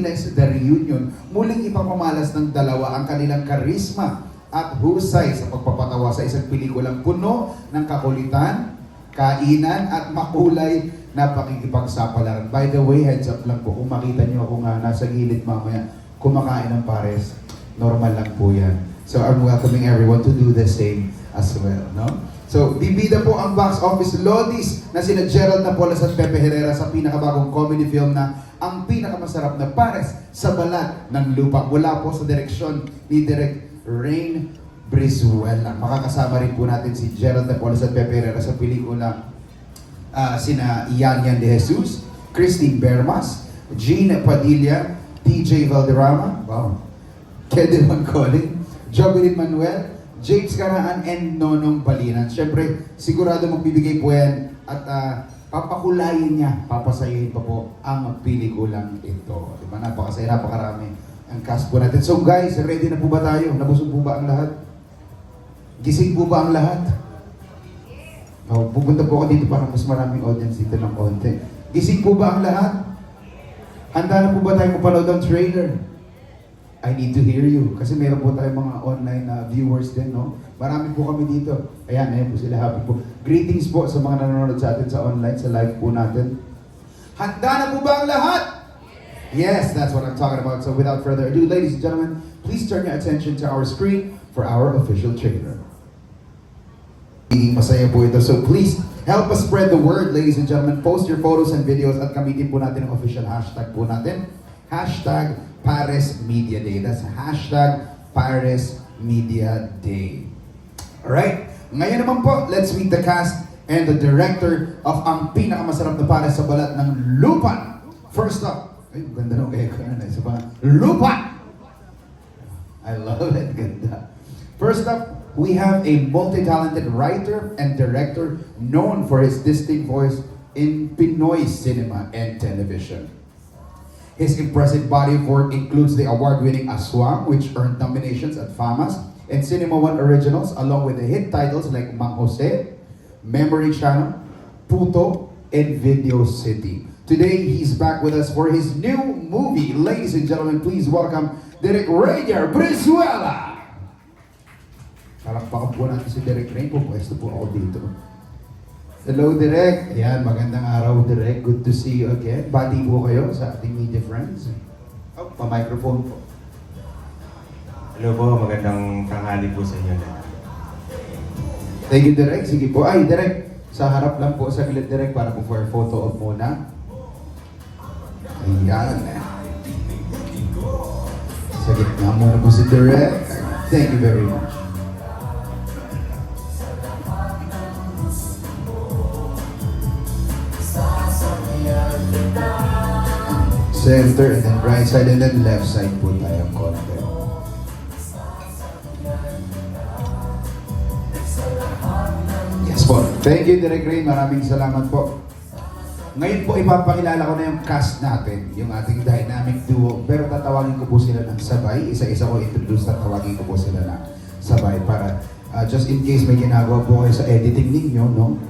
Riles The Reunion, muling ipapamalas ng dalawa ang kanilang karisma at husay sa pagpapatawa sa isang pelikulang puno ng kakulitan, kainan at makulay na pakikipagsapalaran. By the way, heads up lang po, kung makita niyo ako nga nasa gilid mamaya, kumakain ng pares, normal lang po yan. So I'm welcoming everyone to do the same as well, no? So, bibida po ang box office lodis na sina Gerald Napoles at Pepe Herrera sa pinakabagong comedy film na Ang Pinakamasarap na Pares sa Balat ng Lupa. Mula po sa direksyon ni Direk Rain Brizuela. Makakasama rin po natin si Gerald Napoles at Pepe Herrera sa pelikula sina Yan Yan de Jesus, Christine Bermas, Jean Padilla, TJ Valderrama, wow, Kedel Mancolin, Jovelyn Manuel, James Caraan, and Nonong Balinan. Siyempre, sigurado magbibigay po yan at papakulayin niya, papasayahin pa po ang pelikulang ito. Diba? Napakasaya, napakarami ang cast po natin. So guys, ready na po ba tayo? Nabusog po ba ang lahat? Gising po ba ang lahat? Oh, pupunta po ako dito para mas maraming audience dito ng konti. Gising po ba ang lahat? Handa na po ba tayo mapanood ang trailer? I need to hear you. Kasi meron po tayong mga online viewers din, no? Marami po kami dito. Ayan, ayan po sila. Happy po. Greetings po sa mga nanonood sa atin sa online, sa live po natin. Handa na po ba ang lahat? Yes, that's what I'm talking about. So without further ado, ladies and gentlemen, please turn your attention to our screen for our official trailer. Masaya po ito. So please, help us spread the word, ladies and gentlemen. Post your photos and videos at gamitin po natin ang official hashtag po natin. Hashtag Pares Media Day. That's hashtag Pares Media Day. Alright? Ngayon naman po, let's meet the cast and the director of Ang Pinakamasarap na Pares sa Balat ng Lupa. First up, ay, ganda nung echo na. Isa pa, Lupa! I love it. Ganda. First up, we have a multi-talented writer and director known for his distinct voice in Pinoy cinema and television. His impressive body of work includes the award-winning Aswang, which earned nominations at FAMAS and Cinema One Originals, along with the hit titles like Mang Jose, Memory Channel, Puto, and Video City. Today, he's back with us for his new movie. Ladies and gentlemen, please welcome Direk Rainier Brizuela! Palakpakan po natin si Direk Rain. Pupwesto po ako dito. Hello, Direk. Ayan, magandang araw, Direk. Good to see you again. Bati po kayo sa ating media friends. Oh, pa-microphone po. Hello po, magandang tanghali po sa inyo lahat. Thank you, Direk. Sige po. Ay, Direk, sa harap lang po sa gilid, Direk, para po for a photo op muna. Ayan. Sa gitna muna po si Direk. Thank you very much. Center, and then right side, and then left side po tayo konti. Yes po. Thank you, Direk Rain. Maraming salamat po. Ngayon po, ipapakilala ko na yung cast natin, yung ating dynamic duo. Pero tatawagin ko po sila ng sabay. Isa-isa ko introduce, tatawagin ko po sila ng sabay para just in case may ginagawa po kayo sa editing ninyo, no?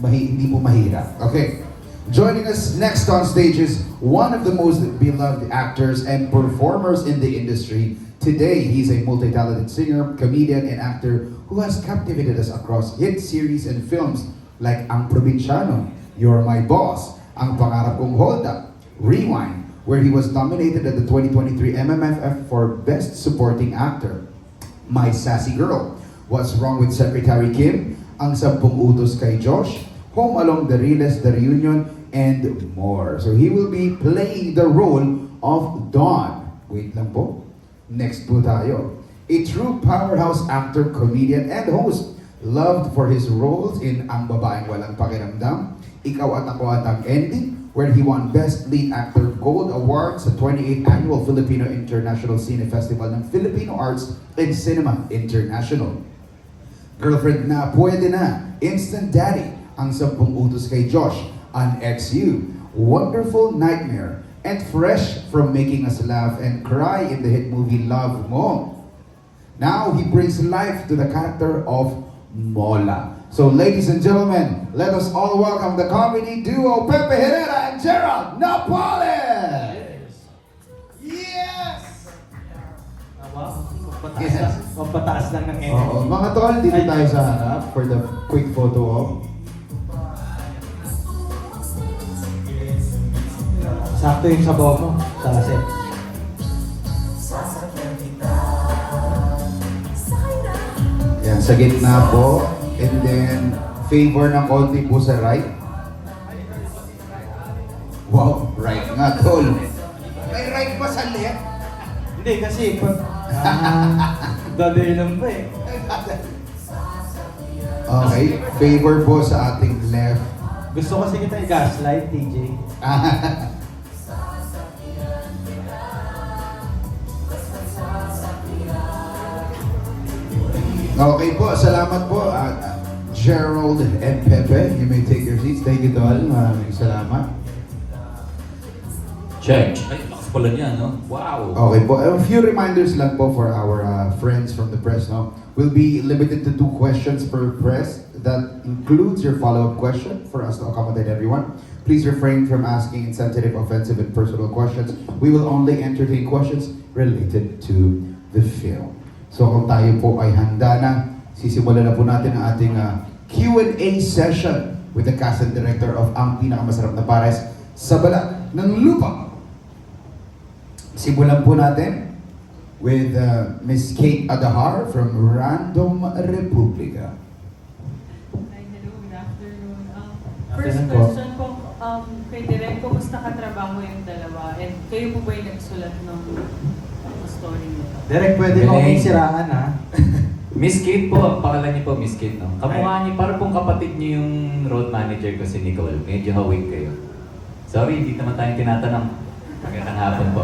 Hindi po mahirap. Okay. Joining us next on stage is one of the most beloved actors and performers in the industry. Today, he's a multi-talented singer, comedian, and actor who has captivated us across hit series and films like Ang Probinsyano, You're My Boss, Ang Pangarap Kong Hold Up, Rewind, where he was nominated at the 2023 MMFF for Best Supporting Actor, My Sassy Girl, What's Wrong with Secretary Kim, Ang Sampung Utos kay Josh, Home Along the Riles The Reunion, and more. So he will be playing the role of Don. Wait lang po. Next po tayo. A true powerhouse actor, comedian, and host. Loved for his roles in Ang Babaeng Walang Pakiramdam, Ikaw at Ako at Ang Ending, where he won Best Lead Actor Gold Award sa 28th Annual Filipino International Cine Festival ng Filipino Arts and Cinema International. Girlfriend na Pwede Na, Instant Daddy, Ang Sampung Utos kay Josh, An XU, Wonderful Nightmare, and fresh from making us laugh and cry in the hit movie Love Mo. Now he brings life to the character of Mola. So ladies and gentlemen, let us all welcome the comedy duo Pepe Herrera and Gerald Napoles! lakas lang ng energy. Oo. Mga tol, dito tayo sa harap for the quick photo op. Sakto yung sabaw mo sa set. Yan, sa gitna po. And then, favor ng konti po sa right. Wow, right nga, tol. May right pa sa left. Hindi kasi pag daloy lang ba eh. Okay, favor po sa ating left. Gusto kasi kita i-gaslight, TJ. Okay po, salamat po. Gerald and Pepe, you may take your seats. Thank you, tol. Maraming salamat. Check. Ay, lakas pala niya, no? Wow! Okay po, a few reminders lang po for our friends from the press. No? We'll be limited to 2 questions per press. That includes your follow-up question for us to accommodate everyone. Please refrain from asking insensitive, offensive, and personal questions. We will only entertain questions related to the film. So kung tayo po ay handa na, sisimulan na po natin ang ating Q&A session with the cast and director of Ang Pinakamasarap na Pares sa Balat ng Lupa. Simulan po natin with Miss Kate Adahar from Random Republica. Hi, hello, good afternoon. Afternoon First po. question po, kay Direk, kumusta katrabaho yung dalawa? And kayo po ba yung nagsulat ng story nito? Derek, pwede mo Galing. akong siraan ha. Miss Kate po, ang pangalan niyo po, Miss Kate, no? Kamukha niyo, parang pong kapatid niyo yung road manager ko si Nicole. Medyo hawig kayo. Sorry, hindi naman tayong tinatanong. Magandang hapon po.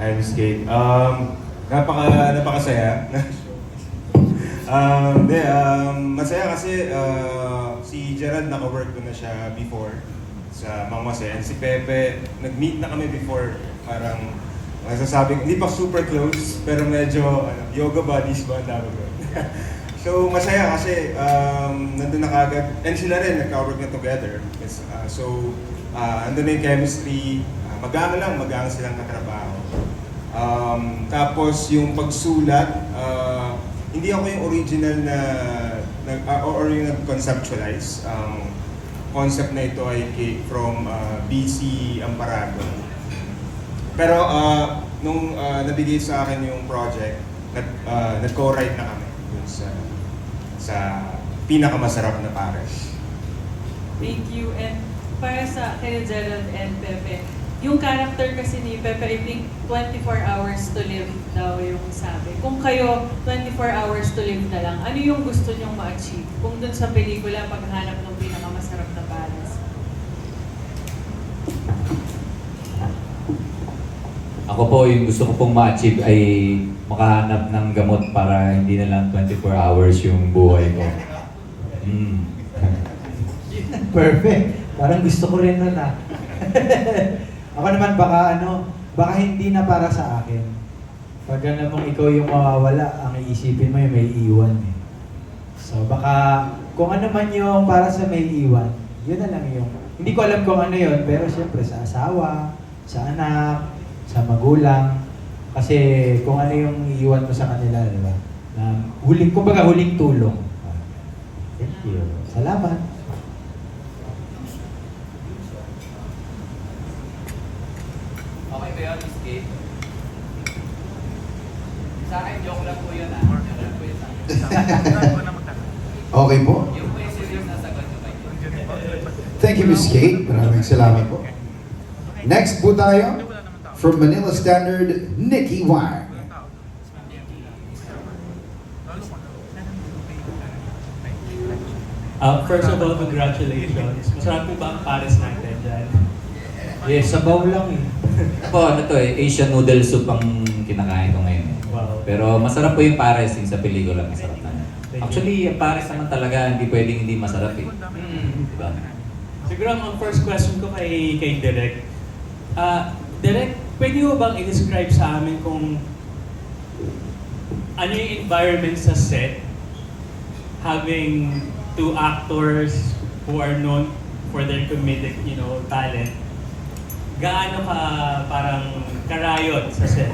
Hi, Miss Kate. Napakasaya. Masaya kasi si Gerald naka-work ko na siya before sa Mang Jose. And si Pepe, nag-meet na kami before. Parang masasabi, hindi pa super close, pero medyo yoga buddies ba ang tawag ko. So masaya kasi nandun na kagad. And sila rin, nagka-work na together. Yes, andun na yung chemistry. Magaan silang katrabaho. Tapos yung pagsulat, hindi ako yung original or yung nag-conceptualize. Ang concept na ito ay from BC Amparago. Pero nung nabigay sa akin yung project, nag-co-write na kami dun sa Pinakamasarap na Pares. Thank you. And para sa kay Gerald and Pepe, yung character kasi ni Pepe, I think 24 hours to live daw yung sabi. Kung kayo, 24 hours to live na lang, ano yung gusto nyong ma-achieve? Kung dun sa pelikula, paghanap ng pinakamasarap na pares. Ako po, yung gusto ko pong ma-achieve ay makahanap ng gamot para hindi na lang 24 hours yung buhay ko. Perfect. Parang gusto ko rin nun ah. Ako naman baka hindi na para sa akin. Pag namang ikaw yung mawawala, ang iisipin mo yung may iwan eh. So baka kung ano man yung para sa may iwan, yun na lang yung, hindi ko alam kung ano yun, pero syempre sa asawa, sa anak, sa magulang, kasi kung ano yung iiwan mo sa kanila, di ba? Na huling tulong. Thank you. Salamat. Okay ba yun, Miss Kate? Sa akin, joke lang po yun ah. Joke lang po yun sa akin. Okay po. Yung po yung serious na sagot ko kayo. Thank you, Miss Kate. Maraming salamat po. Next po tayo, from Manila Standard, Nikki Wang. First of all, congratulations. Masarap po ba ang pares natin dyan? Yes, sabaw lang eh. Ako, ano to eh, Asian noodle soup ang kinakain ko ngayon eh. Wow. Pero masarap po yung pares yung sa pelikula, masarap na. Thank you. Actually, yung pares naman talaga, hindi pwedeng hindi masarap eh. Diba? Siguro ang first question ko kay Direk. Direk, pwede mo bang i-describe sa amin kung ano yung environment sa set having two actors who are known for their comedic, talent? Gaano ka parang karayot sa set?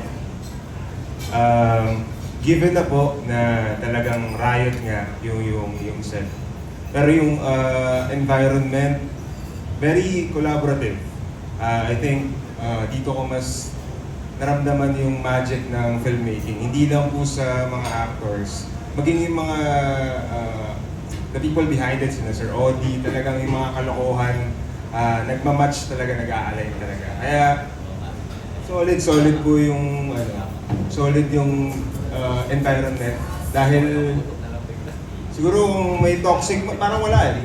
given na po na talagang riot nga yung set. Pero yung environment, very collaborative. I think dito ko mas naramdaman yung magic ng filmmaking. Hindi lang po sa mga actors, maging yung mga the people behind it, sina Sir Odi, talagang yung mga kalokohan, nagmamatch talaga, nag-a-align talaga. Kaya solid po yung solid yung environment dahil siguro kung may toxic, parang wala eh.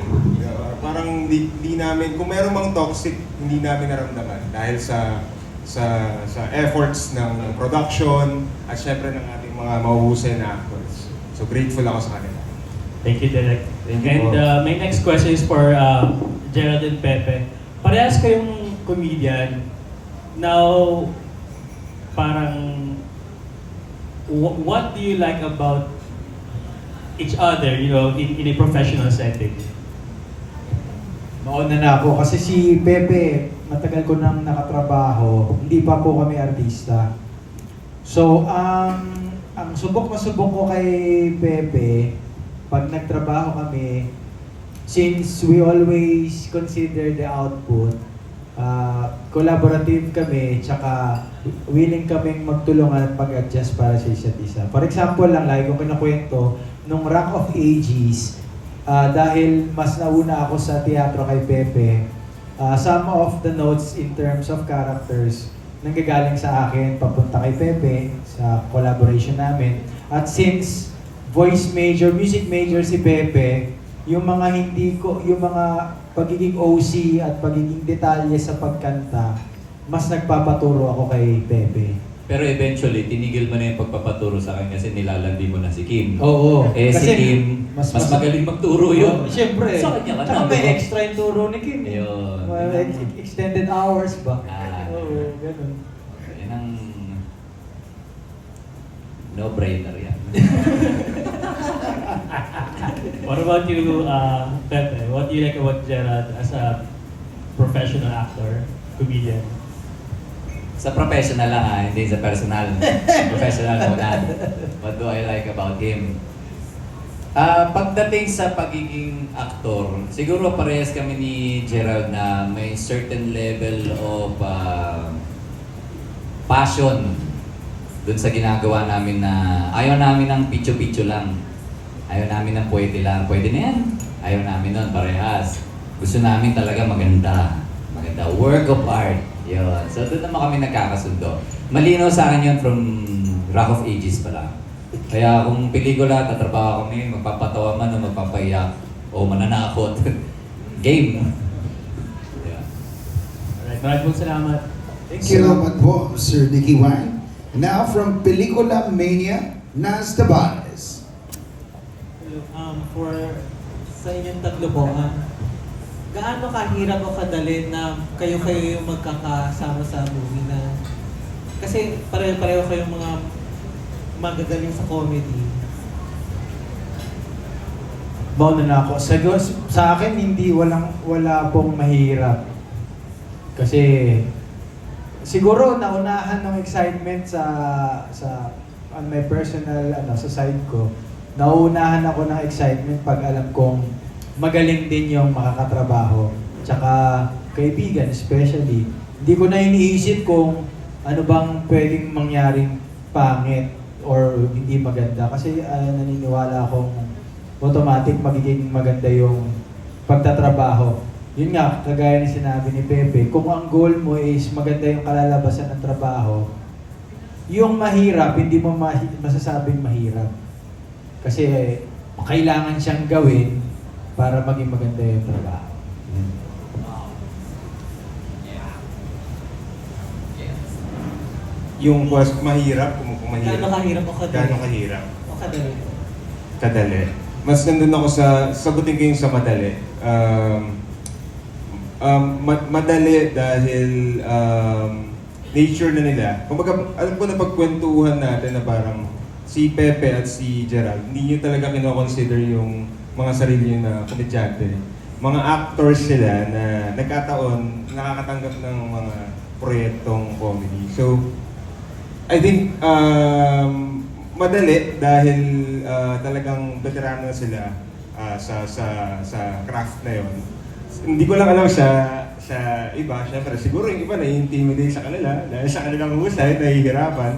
Parang di namin, kung meron mang toxic, hindi namin naramdaman dahil sa efforts ng production at syempre ng ating mga mahuhusay na actors. So grateful ako sa kanila. Thank you, Derek. Thank you And po. my next question is for Gerald and Pepe. Parehas kayong comedian. Now, parang, what do you like about each other, in a professional setting? Mauna na ako kasi si Pepe, matagal ko nang nakatrabaho, hindi pa po kami artista. So, ang subok ko kay Pepe, pag nagtrabaho kami, since we always consider the output, collaborative kami, tsaka willing kaming magtulungan at pag-adjust para sa isa't isa. For example lang, lagi kong kinakwento, nung Rock of Ages, dahil mas nauna ako sa teatro kay Pepe, some of the notes in terms of characters nanggagaling sa akin, papunta kay Pepe sa collaboration namin. At since voice major, music major si Pepe, yung mga pagiging OC at pagiging detalye sa pagkanta, mas nagpapaturo ako kay Pepe. Pero eventually, tinigil mo na yung pagpapaturo sa akin kasi nilalandi mo na si Kim. Oo. Si Kim, mas magaling magturo yun. Siyempre. Sa kanya ka Tsaka na, may diba? extra yung turo ni Kim. Ayun. Extended hours ba? Ah. Oo, ganun. Yan ang no-brainer yan. What about you, Pepe? What do you like about Gerald as a professional actor, comedian? Sa professional lang hindi sa personal. Professional muna. What do I like about him? Pagdating sa pagiging aktor, siguro parehas kami ni Gerald na may certain level of passion dun sa ginagawa namin na ayaw namin ng picho-picho lang. Ayaw namin ng pwede lang. Pwede na yan. Ayaw namin nun, parehas. Gusto namin talaga maganda. Maganda. Work of art. Yun. So doon naman kami nagkakasundo. Malinaw sa akin yun from Rock of Ages pa lang. Kaya kung pelikula, tatrabaho kami, magpapatawa man o magpapaiyak o mananakot. Game. Yeah. Alright, maraming pong salamat. Salamat po, Sir Nicky Wang. Now from Pelikula Mania, Nas Tabares. For sa inyong tatlo po, gaano kahirap o kadali na kayo-kayo yung magkakasama sa movie na kasi pareho-pareho kayong mga magagaling sa comedy. Mauna na ako. Sa akin, wala pong mahirap. Kasi siguro naunahan ng excitement on my personal sa side ko. Naunahan ako ng excitement pag alam kong magaling din yung makakatrabaho. Tsaka kaibigan especially. Hindi ko na iniisip kung ano bang pwedeng mangyaring pangit or hindi maganda. Kasi naniniwala akong automatic magiging maganda yung pagtatrabaho. Yun nga, kagaya ni sinabi ni Pepe, kung ang goal mo is maganda yung kalalabasan ng trabaho, yung mahirap, hindi mo masasabing mahirap. Kasi kailangan siyang gawin para maging maganda yung trabaho. Yung mahirap, kung mahirap. Gaano kahirap o kadali? Gaano kahirap? O kadali? Kadali. Mas nandun ako sagutin ko yung sa madali. Madali dahil nature na nila. Kumbaga, alam ko na pagkwentuhan natin na parang si Pepe at si Gerald, hindi nyo talaga kino-consider yung mga sarili nyo na komedyante. Mga actors sila na nagkataon, nakakatanggap ng mga proyektong comedy. So, I think madali dahil talagang veterano na sila sa craft na yon. Hindi ko lang alam sa iba, syempre siguro yung iba na-intimidate sa kanila dahil sa kanilang husay, nahihirapan.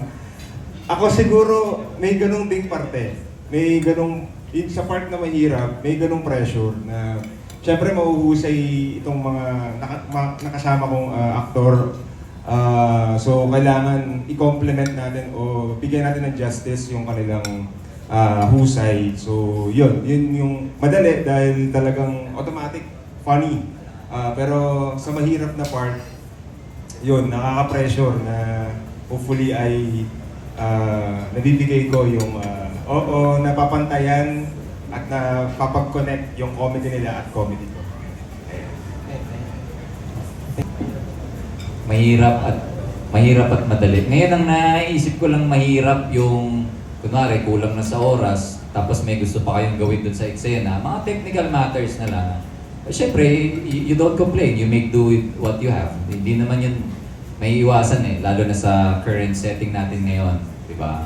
Ako siguro may ganung ding parte. May ganung, sa part na mahirap, may ganung pressure na syempre mahuhusay itong mga nakasama kong aktor. So kailangan i-complement natin o bigyan natin ng justice yung kanilang husay. So yun yung madali dahil talagang automatic, funny. Pero sa mahirap na part, yun, nakaka-pressure na hopefully ay nabibigay ko yung napapantayan at napapag-connect yung comedy nila at comedy ko. Mahirap at madali. Ngayon ang naisip ko lang mahirap yung kunwari kulang na sa oras tapos may gusto pa kayong gawin dun sa eksena, mga technical matters na lang. Siyempre, you don't complain. You make do with what you have. Hindi naman yun may iwasan eh, lalo na sa current setting natin ngayon, di ba?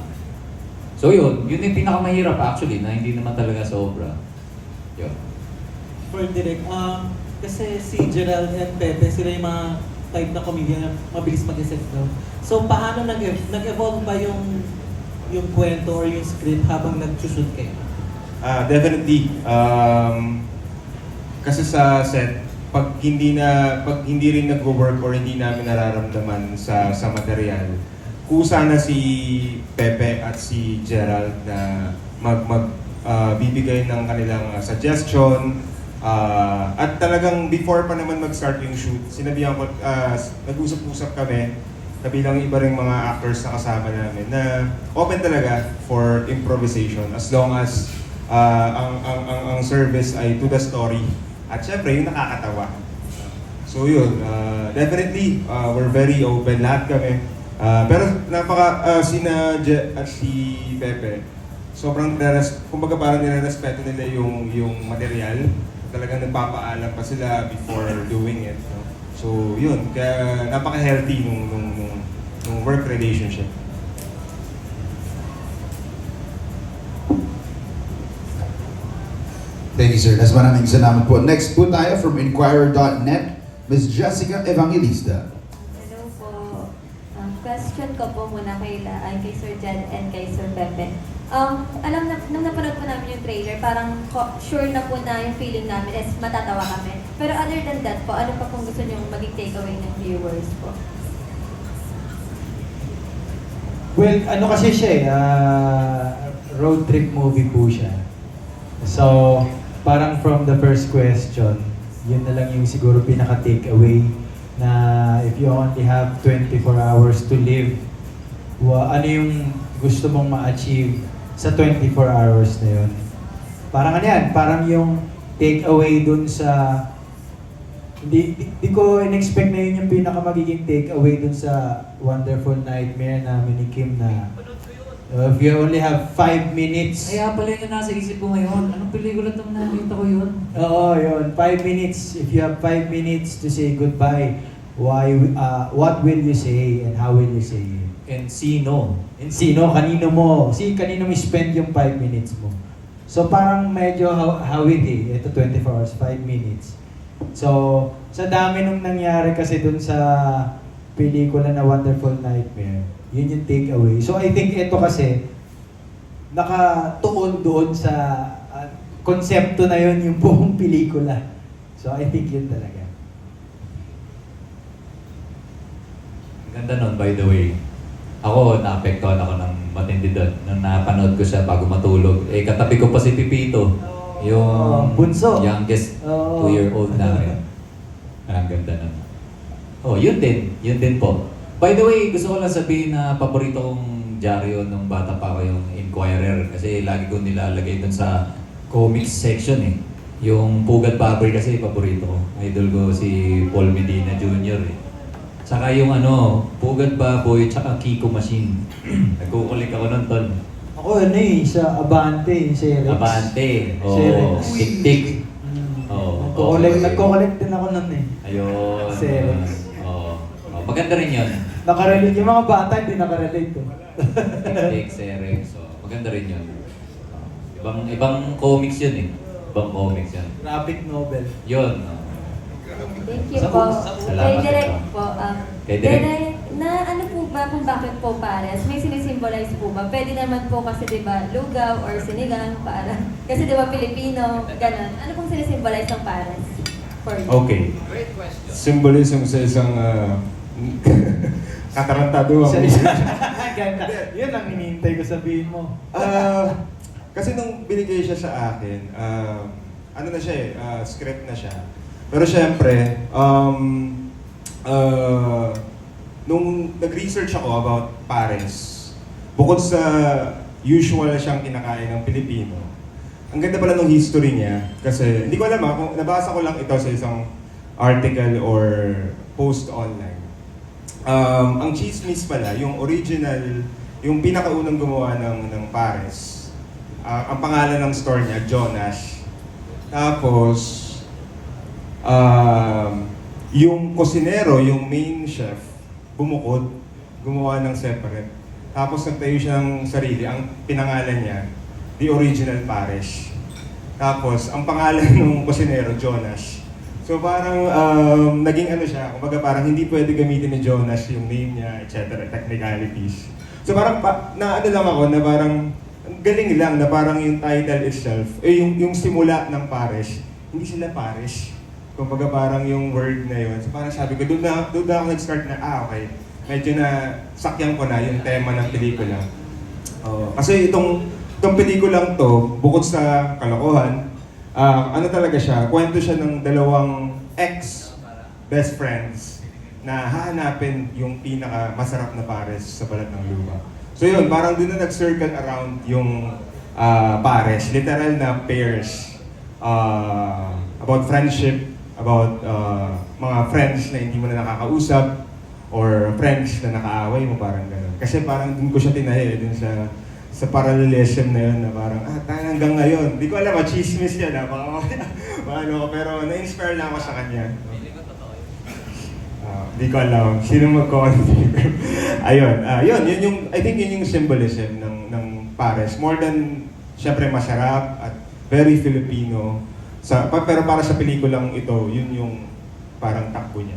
So yun yung pinakamahirap actually, na hindi naman talaga sobra. Yun. For direct, kasi si Gerald and Pepe, sila yung mga type na comedian na mabilis mag-isip daw. So paano nag-evolve ba yung kwento or yung script habang nag-shoot kayo? Definitely. Kasi sa set, pag hindi rin nagwo-work or hindi namin nararamdaman sa material, kusa na si Pepe at si Gerald na bibigay ng kanilang suggestion. At talagang before pa naman mag-start yung shoot, sinabihan ko, nag-usap-usap kami, kabilang iba ring mga actors na kasama namin, na open talaga for improvisation as long as ang service ay to the story. At syempre, yung nakakatawa. So yun, definitely, we're very open, lahat kami. Pero sina at si Pepe, sobrang kumbaga parang nire-respeto nila yung material. Talagang nagpapaalam pa sila before doing it. No? So yun, kaya napaka-healthy nung work relationship. Thank you, sir. Das maraming salamat po. Next po tayo from Inquirer.net, Ms. Jessica Evangelista. Hello po. Question ko po muna kay Sir Jed and kay Sir Pepe. Alam na, nung napanood po namin yung trailer, parang sure na po na yung feeling namin is matatawa kami. Pero other than that po, ano pa kung gusto nyo maging takeaway ng viewers po? Well, ano kasi siya eh, road trip movie po siya. So, parang from the first question, yun na lang yung siguro pinaka-take away na if you only have 24 hours to live, ano yung gusto mong ma-achieve sa 24 hours na yun. Parang ano yan, parang yung take away dun sa, hindi ko in-expect na yun yung pinaka magiging take away dun sa Wonderful Nightmare namin ni Kim na if you only have 5 minutes. Kaya pala yung nasa isip ko ngayon, anong pelikula itong nakita ko yun? Oo, yun. 5 minutes. If you have 5 minutes to say goodbye, what will you say and how will you say it? And sino? And sino? Kanino mo? Kanino mo spend yung 5 minutes mo? So parang medyo hawig eh. Ito 24 hours, 5 minutes. So, sa dami nung nangyari kasi dun sa pelikula na Wonderful Nightmare, yun yung take away. So I think ito kasi nakatuon doon sa konsepto na yun yung buong pelikula. So I think yun talaga. Ganda nun, by the way. Ako, naapektuhan ako ng matindi doon. Nung napanood ko siya bago matulog. Eh, katabi ko pa si Pipito. Yung bunso. youngest 2-year-old namin. Ang ganda nun. Oh, yun din po. By the way, gusto ko lang sabihin na paborito kong dyaryo nung bata pa ako yung Inquirer. Kasi lagi ko nilalagay dun sa comics section eh. Yung Pugad Baboy kasi paborito ko. Idol ko si Paul Medina Jr. eh. Saka yung Pugad Baboy tsaka Kiko Machine. Nagkukulik ako nun, Tol. Ako sa Abante, yung Cerex. Abante. Cerex. Tik-tik. Nagko-collect din ako nun eh. Ayun. Cerex. Maganda rin yun. Nakarelate. Yung mga bata hindi nakarelate eh. Tik-tik, Cerex. Maganda rin yun. Ibang comics yun eh. Ibang comics yun. Graphic novel. Yun. Thank you po. Salamat Kay Direk po. po. Kay Direk. Direk, na ano po ba kung bakit po pares? May sinisimbolize po ba? Pwede naman po kasi di ba lugaw or sinigang para. Kasi di ba Pilipino, ganun. Ano pong sinisimbolize ng pares? For you? Okay. Symbolism sa isang katarantado ako. Ganda. Yun ang hinihintay ko sabihin mo. Kasi nung binigay siya sa akin, ano na siya script na siya. Pero syempre, nung nag-research ako about pares, bukod sa usual siyang kinakain ng Pilipino, ang ganda pala ng history niya. Kasi hindi ko alam kung nabasa ko lang ito sa isang article or post online. Ang chismis pala, yung original, yung pinakaunang gumawa ng pares, ang pangalan ng store niya, Jonas. Tapos, yung kusinero, yung main chef, bumukod, gumawa ng separate. Tapos nagtayo siya ng sarili, ang pinangalan niya, The Original Pares. Tapos, ang pangalan ng kusinero, Jonas. So parang naging ano siya, kumbaga parang hindi pwede gamitin ni Jonas yung name niya, etc. Technicalities. So parang na ano lang ako na parang galing lang na parang yung title itself, yung simula ng pares, hindi sila pares. Kumbaga parang yung word na yun. So parang sabi ko, doon na ako nag-start na, okay, medyo na sakyan ko na yung tema ng pelikula. Kasi itong pelikulang to, bukod sa kalokohan, ano talaga siya, kwento siya ng dalawang ex-best friends na hahanapin yung pinaka-masarap na pares sa balat ng lupa. So yun, parang doon na nag-circle around yung pares, literal na pairs, about friendship, about mga friends na hindi mo na nakakausap, or friends na nakaaway mo, parang gano'n. Kasi parang doon ko siya tinahi, dun sa parallelism na yun, na parang, tayo hanggang ngayon. Di ko alam, chismis yan, pero na-inspire lang ako sa kanya. Di ko alam, sino mag-confirm. Ayun, I think yun yung symbolism ng pares. More than, syempre, masarap at very Filipino. Pero para sa pelikulang ito, yun yung parang takbo niya.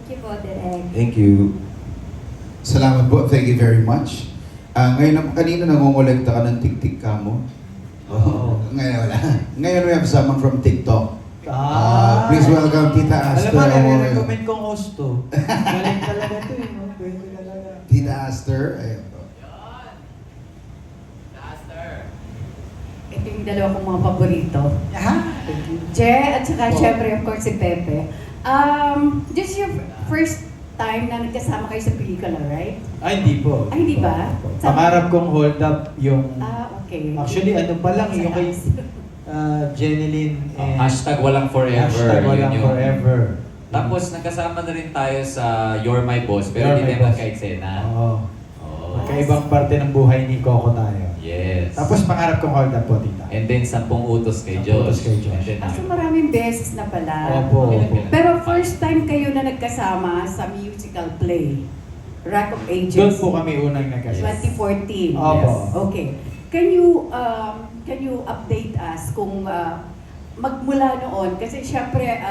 Thank you po, Direk. Thank you. Salamat po. Thank you very much. Ngayon, kanina nangongolekta ka ng tik-tik ka mo. Ngayon wala. Ngayon we have someone from TikTok. Please welcome Tita Aster. Alam mo, nare-recommend kong host to. Galing talaga to eh. Pwede talaga. Tita Aster. Ayun po. Ito yung dalawa kong mga paborito. Je, at saka syempre, of course, si Pepe. This is your first time na nagkasama kayo sa pelikula, right? Ay, hindi po. Ay, hindi ba? Pangarap kong hold up yung... Okay. Actually, ano pa lang, yung kay Jeneline and... Hashtag walang forever. Hashtag walang Yun yung- forever. Tapos nagkasama na rin tayo sa You're My Boss, You're pero hindi My naman Boss. ka-eksena. Oo. Oo. Magkaibang parte ng buhay ni Coco tayo. Yes. Tapos pangarap kong hold up po, tita. And then 10 utos kay 10 Josh. utos kay Josh. And then, So maraming beses na pala. Opo. Pero first time kayo na nagkasama sa musical play, Rock of Ages. Doon po kami unang nagkasama. 2014. Opo. Okay. Can you update us kung magmula noon? Kasi syempre,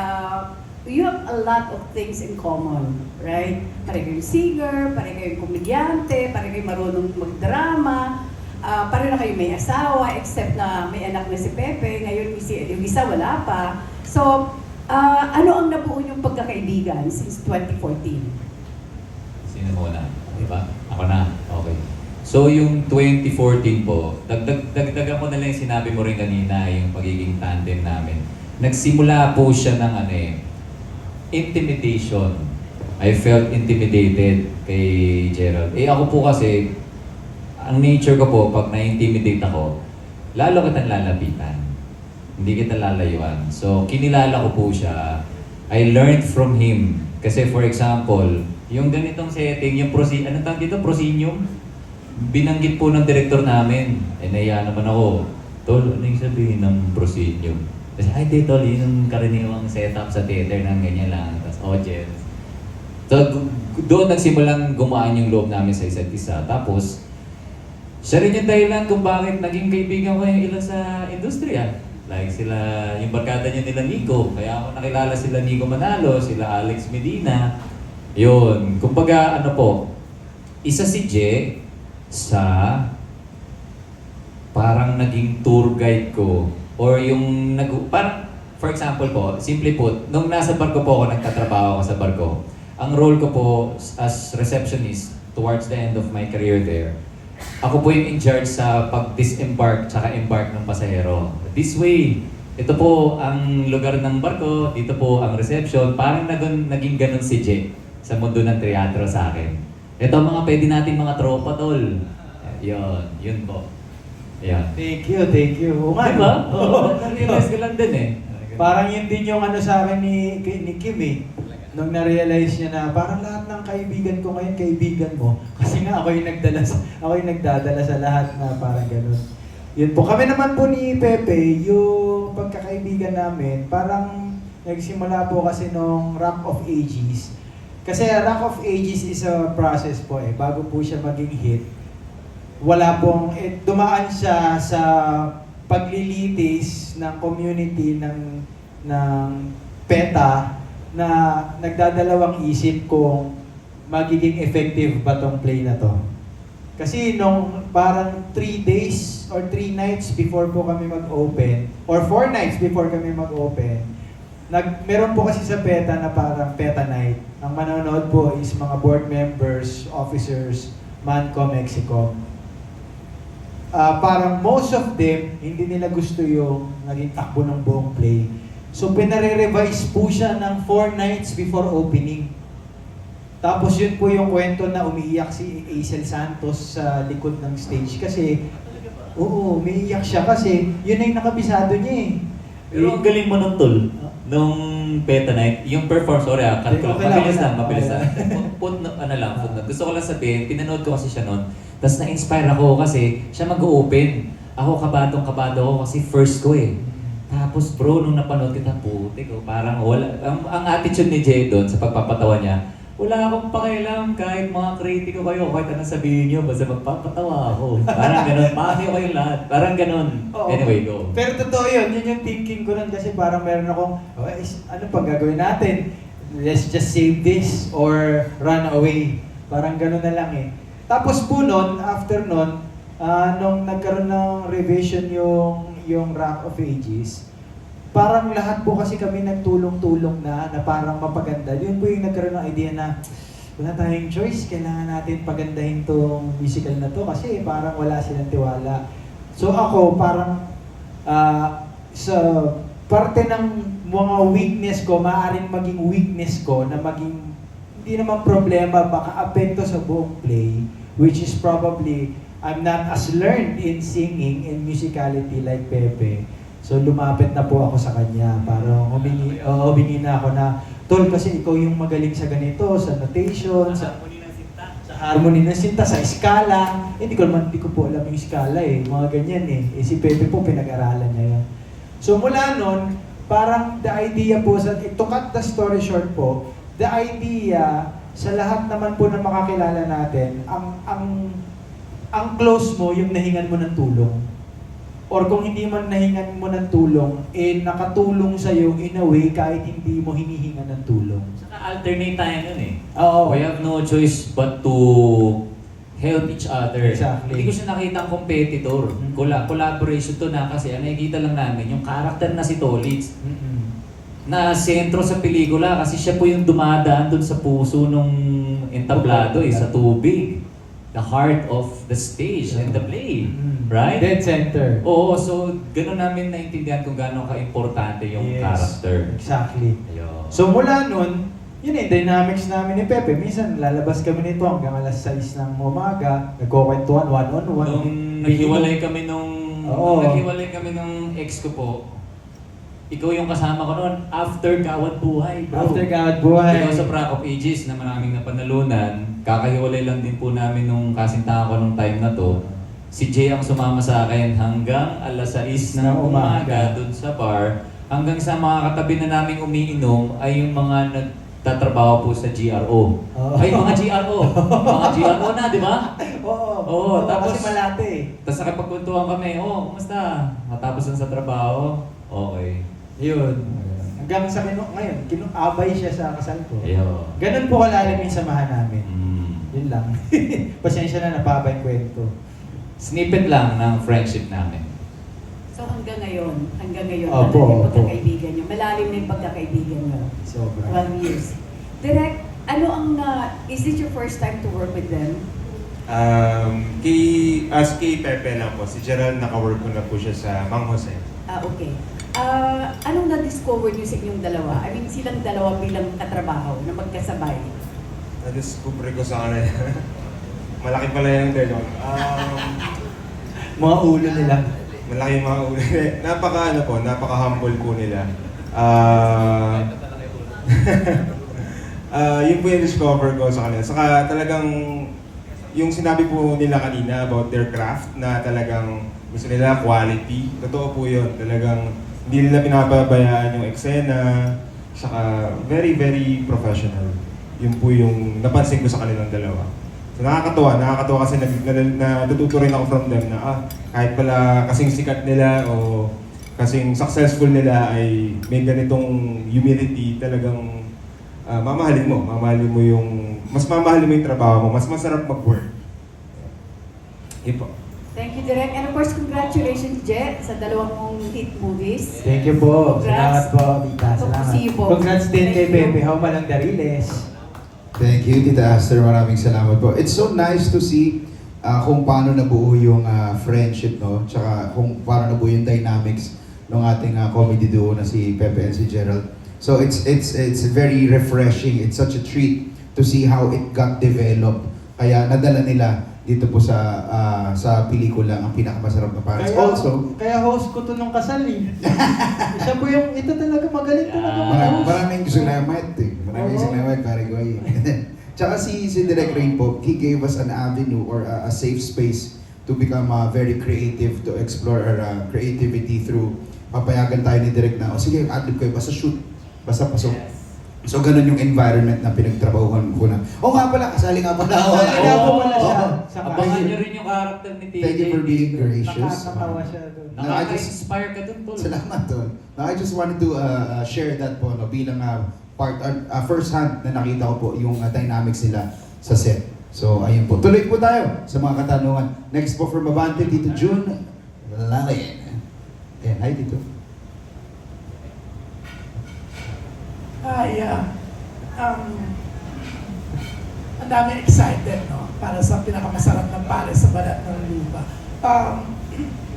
you have a lot of things in common, right? Pareho kayong singer, pareho kayong komedyante, pareho kayong marunong magdrama, pareho na kayo may asawa, except na may anak na si Pepe, ngayon yung isa wala pa. So, ano ang nabuo yung pagkakaibigan since 2014? Sino muna? Diba? Ako na. Okay. So yung 2014 po, dagdagan ko na lang yung sinabi mo rin kanina, yung pagiging tandem namin. Nagsimula po siya ng intimidation. I felt intimidated kay Gerald. Ako po kasi, ang nature ko po, pag na-intimidate ako, lalo kitang lalapitan. Hindi kita lalayuan. So, kinilala ko po siya. I learned from him. Kasi for example, yung ganitong setting, yung ano tawag dito? Proscenium? Binanggit po ng director namin. Nahiya naman ako. Tol, ano yung sabihin ng proscenium? Kasi, ay, di, tol, yun yung karaniwang setup sa theater ng ganyan lang. Tapos audience. So, doon nagsimulang gumaan yung loob namin sa isa't isa. Tapos, Siya rin yung dahilan kung bakit naging kaibigan ko yung ilan sa industriya. Like sila, yung barkada niya nila Nico. Kaya ako nakilala sila Nico Manalo, sila Alex Medina. Yun. Kumbaga, ano po, isa si Je sa parang naging tour guide ko. Or yung, parang, for example po, simply put, nung nasa barko po ako, nagtatrabaho ako sa barko, ang role ko po as receptionist towards the end of my career there, ako po yung in charge sa pag-disembark tsaka embark ng pasahero. This way, ito po ang lugar ng barko, dito po ang reception. Parang naging ganun si Je sa mundo ng teatro sa akin. Ito ang mga pwede natin mga tropa, tol. Yun po. Yan. Thank you. Oo nga, Diba? no? Oo, na-realize ko lang din eh. Parang yun din yung ano sa akin ni Kim eh. Nung na-realize niya na parang lahat ng kaibigan ko ngayon, kaibigan mo. Kasi nga ako yung nagdadala sa lahat na parang ganun. Yun po. Kami naman po ni Pepe, yung pagkakaibigan namin, parang nagsimula po kasi nung Rock of Ages. Kasi Rock of Ages is a process po eh. Bago po siya maging hit, wala pong, dumaan siya sa paglilitis ng community ng PETA na nagdadalawang isip kung magiging effective ba tong play na to. Kasi nung parang 3 days or 3 nights before po kami mag-open, or 4 nights before kami mag-open, meron po kasi sa PETA na parang PETA night. Ang manonood po is mga board members, officers, Manco, Mexico. Parang most of them, hindi nila gusto yung naging takbo ng buong play. So, pinare-revise po siya ng 4 nights before opening. Tapos yun po yung kwento na umiiyak si Aisel Santos sa likod ng stage. Kasi, oo, umiiyak siya kasi yun na yung nakabisado niya eh. Pero ang galing mo nung tol, nung PETA night, yung performance, cut ko. Okay lang, Mabilis okay lang. Footnote. Gusto ko lang sabihin, pinanood ko kasi siya noon. Tapos na-inspire ako kasi siya mag-open. Ako kabado ako kasi first ko eh. Tapos bro, nung napanood kita, putik ko, parang wala. Ang attitude ni Jay doon sa pagpapatawa niya, wala akong pakialam kahit mga kritiko kayo, kahit anong sabihin niyo, basta magpapatawa ako. Parang ganun, maaari kayo lahat. Parang ganun. Oo. Anyway, go. Pero totoo yun yung thinking ko nun kasi parang meron akong, ano pang gagawin natin? Let's just save this or run away. Parang ganun na lang eh. Tapos po nun, after nun, nung nagkaroon ng revision yung Rock of Ages, parang lahat po kasi kami nagtulong-tulong na parang mapaganda. Yun po yung nagkaroon ng idea na wala tayong choice, kailangan natin pagandahin tong musical na to kasi parang wala silang tiwala. So ako parang sa parte ng mga weakness ko, maaaring maging weakness ko na maging hindi naman problema, baka apekto sa buong play, which is probably I'm not as learned in singing and musicality like Pepe. So lumapit na po ako sa kanya para humingi na ako na, Tol, kasi ikaw yung magaling sa ganito, sa notation, sa harmony ng sinta, sa skala. Hindi ko po alam yung skala eh, mga ganyan eh. Si Pepe po pinag-aralan niya yan. So mula nun, parang the idea po, to cut the story short po, the idea sa lahat naman po na makakilala natin, ang close mo yung nahingan mo ng tulong. Or kung hindi man nahingan mo ng tulong, nakatulong sa'yo in a way kahit hindi mo hinihingan ng tulong. Saka alternate tayo nun eh. Oo. We have no choice but to help each other. Exactly. Hindi ko siya nakitang competitor. Collaboration to na kasi nakikita lang namin yung character na si Tolitz na sentro sa pelikula kasi siya po yung dumadaan dun sa puso nung entablado sa tubig. The heart of the stage and the play. Right? Dead center. Oo, so gano'n namin naintindihan kung gano'n ka-importante yung character. Exactly. Ayun. So mula nun, yun yung dynamics namin ni Pepe. Minsan lalabas kami nito hanggang alas 6 ng umaga, nagkukwentuhan one-on-one. Nung naghiwalay kami nung ex ko po, ikaw yung kasama ko noon after Gawad Buhay, bro. After Gawad Buhay. Because of Rock of Ages na maraming napanalunan, kakahiwalay lang din po namin nung kasintahan ko nung time na to. Si Jay ang sumama sa akin hanggang alas 6 ng umaga dun sa bar. Hanggang sa mga katabi na naming umiinom ay yung mga tatrabaho po sa GRO. Ay, mga GRO. Mga GRO na, di ba? Oo, tapos- kasi malate eh. Tapos nakipagkwentuhan kami, kumusta? Matapos lang sa trabaho, okay. Yun. Hanggang sa ngayon, abay siya sa kasal ko. Ayun. Ganun po kalalim yung samahan namin. Yun lang. Pasensya na, napaba yung kwento. Snippet lang ng friendship namin. So hanggang ngayon, Opo, malalim yung opo. pagkakaibigan nyo. Malalim na yung pagkakaibigan nyo. Sobra. 12 years. Direct, ano ang, is this your first time to work with them? Kay Pepe lang po, si Gerald naka-work ko na po siya sa Mang Jose. Okay. Anong na-discover nyo sa inyong dalawa? I mean, silang dalawa bilang katrabaho na magkasabay. Na-discover ko sa kanila. Malaki pala yung telon. Mga ulo nila. Malaki yung mga ulo. Napaka-humble po nila. Yun po yung discover ko sa kanila. Saka talagang yung sinabi po nila kanina about their craft na talagang gusto nila quality. Totoo po yun. Talagang hindi nila pinapabayaan yung eksena. Saka very, very professional. Yun po yung napansin ko sa kanilang dalawa. So nakakatuwa kasi natututo rin ako from them na kahit pala kasing sikat nila o kasing successful nila ay may ganitong humility talagang mamahalin mo yung mas mamahalin mo yung trabaho mo, mas masarap mag-work. Yun po. Thank you, Direk. And of course, congratulations, Jet, sa dalawang mong hit movies. Thank you po. Congrats. Salamat po, Tita. Hope to Salamat. see you po. Congrats din kay Thank you. Pepe. How malang Dariles. Thank you, Tita Aster. Maraming salamat po. It's so nice to see kung paano nabuo yung friendship, no? Tsaka kung paano nabuo yung dynamics ng ating comedy duo na si Pepe and si Gerald. So it's very refreshing. It's such a treat to see how it got developed. Kaya nadala nila dito po sa pelikula ang pinakamasarap na pares. Also, Kaya host ko to nung kasal eh. Siya po yung, ito talaga magaling talaga mag-host. maraming gusto naman Maraming gusto naman, pare ko eh. Tsaka si Direk Rain po, he gave us an avenue or a safe space to become very creative, to explore our creativity through papayagan tayo ni Direk na, sige, adlib kayo, basta shoot, basta pasok. So, ganun yung environment na pinagtrabahuhan ko na. Nga pala, kasali nga pala ako. Kasali nga po pala siya. Abangan nyo rin yung character ni TJ. Thank you for being gracious. Nakakatawa siya doon. Nakaka-inspire ka dun, tol. Salamat tol. Now, I just wanted to share that po no, bilang first hand na nakita ko po yung dynamics nila sa set. So, ayun po. Tuloy po tayo sa mga katanungan. Next po from Abante, Tito June Lalin. Ayan, hi Tito. Ang dami excited, no? Para sa pinakamasarap na pares sa balat ng lupa.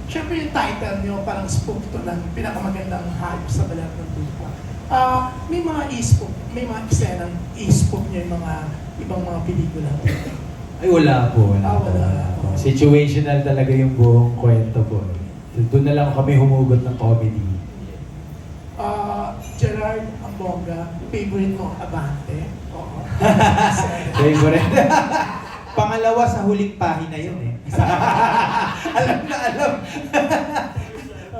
Siyempre yung title nyo, parang spook to lang, pinakamagandang hype sa balat ng lupa. May mga e-spook, may mga eksenang e-spook nyo yung mga ibang mga pelikula. Ay, wala po. Wala. Situational talaga yung buong kwento po. Doon na lang kami humugot ng comedy. Gerard Ambonga, favorite mo, Abante. Oo. Favorite. Pangalawa sa huling pahina yun eh. Alam na alam.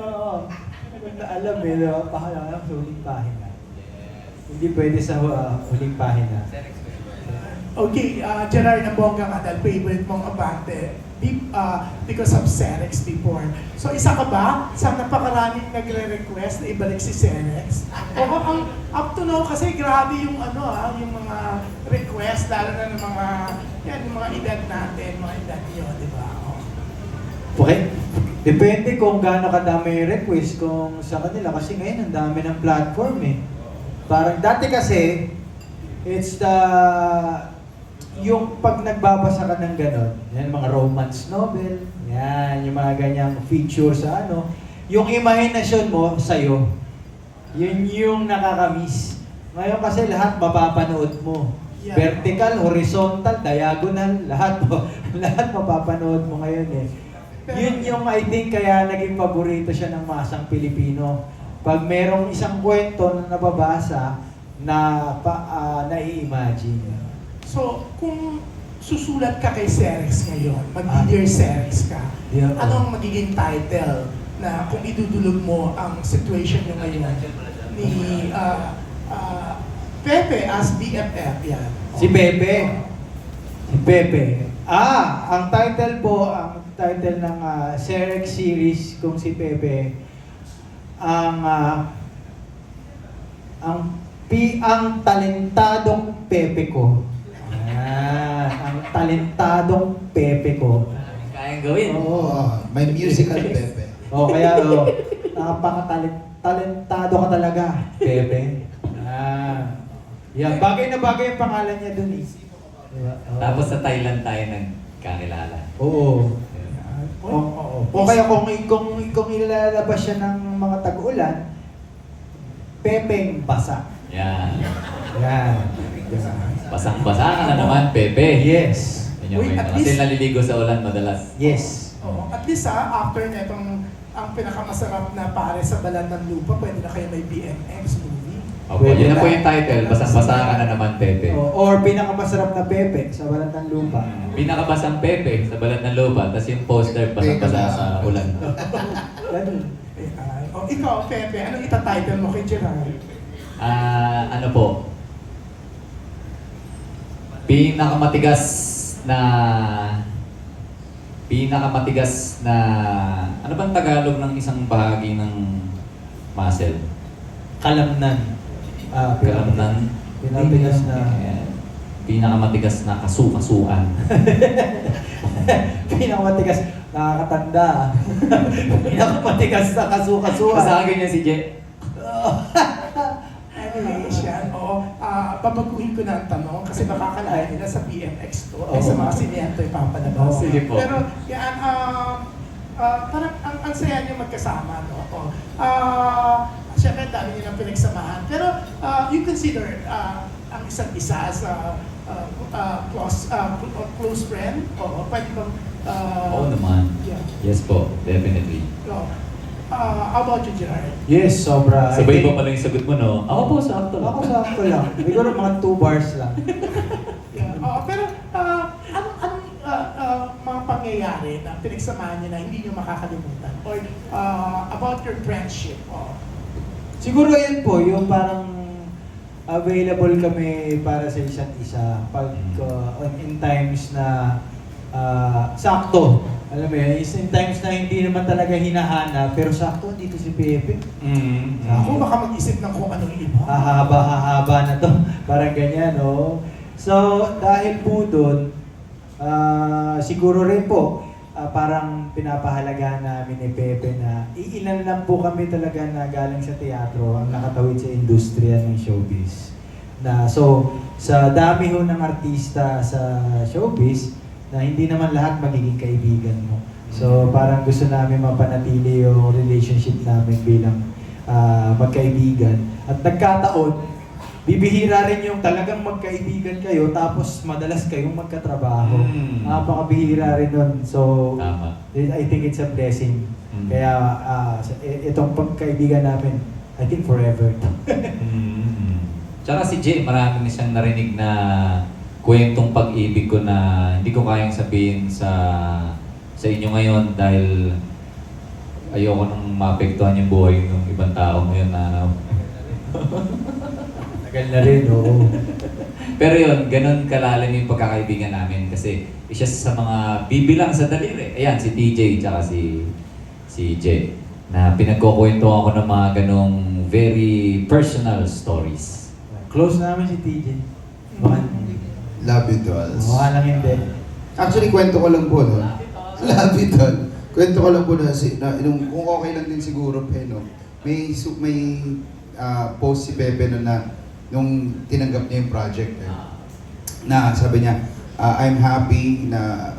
Oo. Alam na alam eh. Diba? Pangalawa sa huling pahina. Hindi pwede sa huling pahina. Okay, Gerard Ambonga ka dahil favorite mong Abante because of Cerex before. So isa ka ba sa napakaraming nagre-request na ibalik si Cerex? O ang up to now kasi grabe yung yung mga request lalo na ng mga yung mga edad natin, mga edad niyo, di ba? Okay. Depende kung gaano kadami yung request kung sa kanila kasi ngayon ang dami ng platform eh. Parang dati kasi it's yung pag nagbabasa ka ng gano'n, yan mga romance novel, yan, yung mga ganyang feature sa yung imahinasyon mo sa'yo, yun yung nakakamiss. Ngayon kasi lahat mapapanood mo. Yeah. Vertical, horizontal, diagonal, lahat mapapanood mo ngayon eh. Yun yung I think kaya naging paborito siya ng masang Pilipino. Pag merong isang kwento na nababasa na nai-imagine. So, kung susulat ka kay Cerex ngayon, mag-dear Cerex ka, Yeah. anong magiging title na kung idudulog mo ang situation nyo ngayon ni Pepe as BFF, yan. Si Pepe. Si Pepe. Ang title ng Serex series kung si Pepe, ang talentadong Pepe ko. Ang talentadong Pepe ko. Kayang gawin. Oo. May musical Pepe. Kaya talentado ka talaga, Pepe. Yan, bagay na bagay ang pangalan niya dun eh. Diba? Tapos sa Thailand tayo nagkakilala. Oo. O kaya kung ilalabas siya ng mga tag-ulan, Pepeng Basa. Yan. Yan. Basang-basa ka na naman, Pepe. Yes. Yun yung Wait, kwento. at Kasi least- naliligo sa ulan madalas. Yes. At least after netong ang pinakamasarap na pare sa Balat ng Lupa, pwede na kayo may BMX movie. Opo, yun na po yung title. Basang-basa ka na naman, Pepe. Or pinakamasarap na Pepe sa Balat ng Lupa. Pinakabasang Pepe sa balat ng lupa, tapos yung poster basang-basa sa ulan. Ganun. Ikaw, Pepe, anong itatitle mo kay Gerard? Ano po? Pinakamatigas na ano bang Tagalog ng isang bahagi ng muscle? Kalamnan. Kalamnan. Pinamatigas na. Pinakamatigas na kasukasuan. Pinakamatitigas, nakakatanda. Pinakamatitigas na kasukasuan. Sa akin yan si Je. Anyways, yan. Babaguhin ko na ang tanong kasi makakalain nila sa BMX to sa mga sinento ipapalabas. Sige po. Pero yan, parang ang saya niyo magkasama, no? Siyempre, dami niyo ng pinagsamahan. Pero you consider ang isa't isa as close friend? Oo, pwede bang... Oo naman. Yeah. Yes po, definitely. So, how about you, Gerard? Yes, sobra. Sabay ba pala yung sagot mo, no? Ako po, sakto lang. Ako sakto lang. Siguro mga 2 bars lang. Yeah. Pero anong mga pangyayari na pinagsamahan niyo na hindi niyo makakalimutan? Or about your friendship? Siguro yun po, yung parang available kami para sa isa't isa. Pag in times na sakto. Alam mo yun, in times na hindi naman talaga hinahanap, pero sakto dito si Pepe. Ako baka mag-isip ng kung anong iba. Hahaba na to. Parang ganyan, no? So, dahil po doon, siguro rin po, parang pinapahalagahan namin ni Pepe na iilan lang po kami talaga na galing sa teatro ang nakatawid sa industriya ng showbiz. So, sa dami ho ng artista sa showbiz, na hindi naman lahat magiging kaibigan mo. So, parang gusto namin mapanatili yung relationship namin bilang magkaibigan. At nagkataon, bibihira rin yung talagang magkaibigan kayo tapos madalas kayong magkatrabaho. Napakabihira rin nun. So, Tama. I think it's a blessing. Kaya itong pagkaibigan namin, I think forever. Tsaka si Jay, marami na siyang narinig na kwentong pag-ibig ko na hindi ko kayang sabihin sa inyo ngayon dahil ayoko nang maapektuhan yung buhay ng ibang tao ngayon na Tagal na rin, oo. Pero yun, ganun kalalim yung pagkakaibigan namin kasi isa sa mga bibilang sa daliri. Ayan, si TJ tsaka si Jay na pinagkukwento ako ng mga ganong very personal stories. Close namin si TJ. Love you, dolls. Mukha lang hindi. Actually, kwento ko lang po, no? Love you, doll. Kwento ko lang po na, kung okay lang din siguro, no? May post si Pepe nung tinanggap niya yung project. Na sabi niya, I'm happy na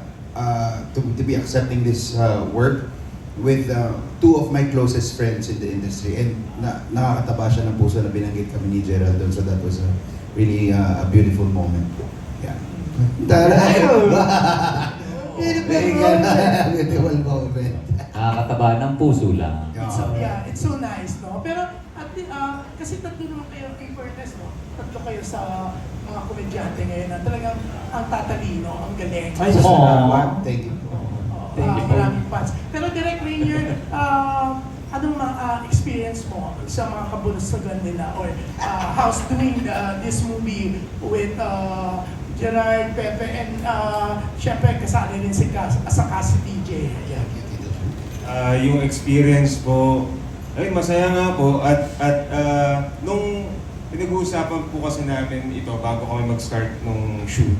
to be accepting this work with 2 of my closest friends in the industry. And nakakataba siya ng puso na binanggit kami ni Gerald doon. So that was really a beautiful moment. Yeah. Beautiful moment. Nakakataba ng puso lang. It's so nice, no? Pero kasi tatlo naman kayo in fairness, no? Tatlo kayo sa mga komedyante ngayon na talagang ang tatalino, ang galing. Ay, salamat. Thank you. Maraming fans. Pero Direk Rainier, anong experience mo sa mga kabulusagan nila or how's doing this movie with Gerard, Pepe, and syempre kasali rin si si DJ. Ayan. Yung experience po, ay masaya nga po at nung pinag-uusapan po kasi namin ito bago kami mag-start nung shoot.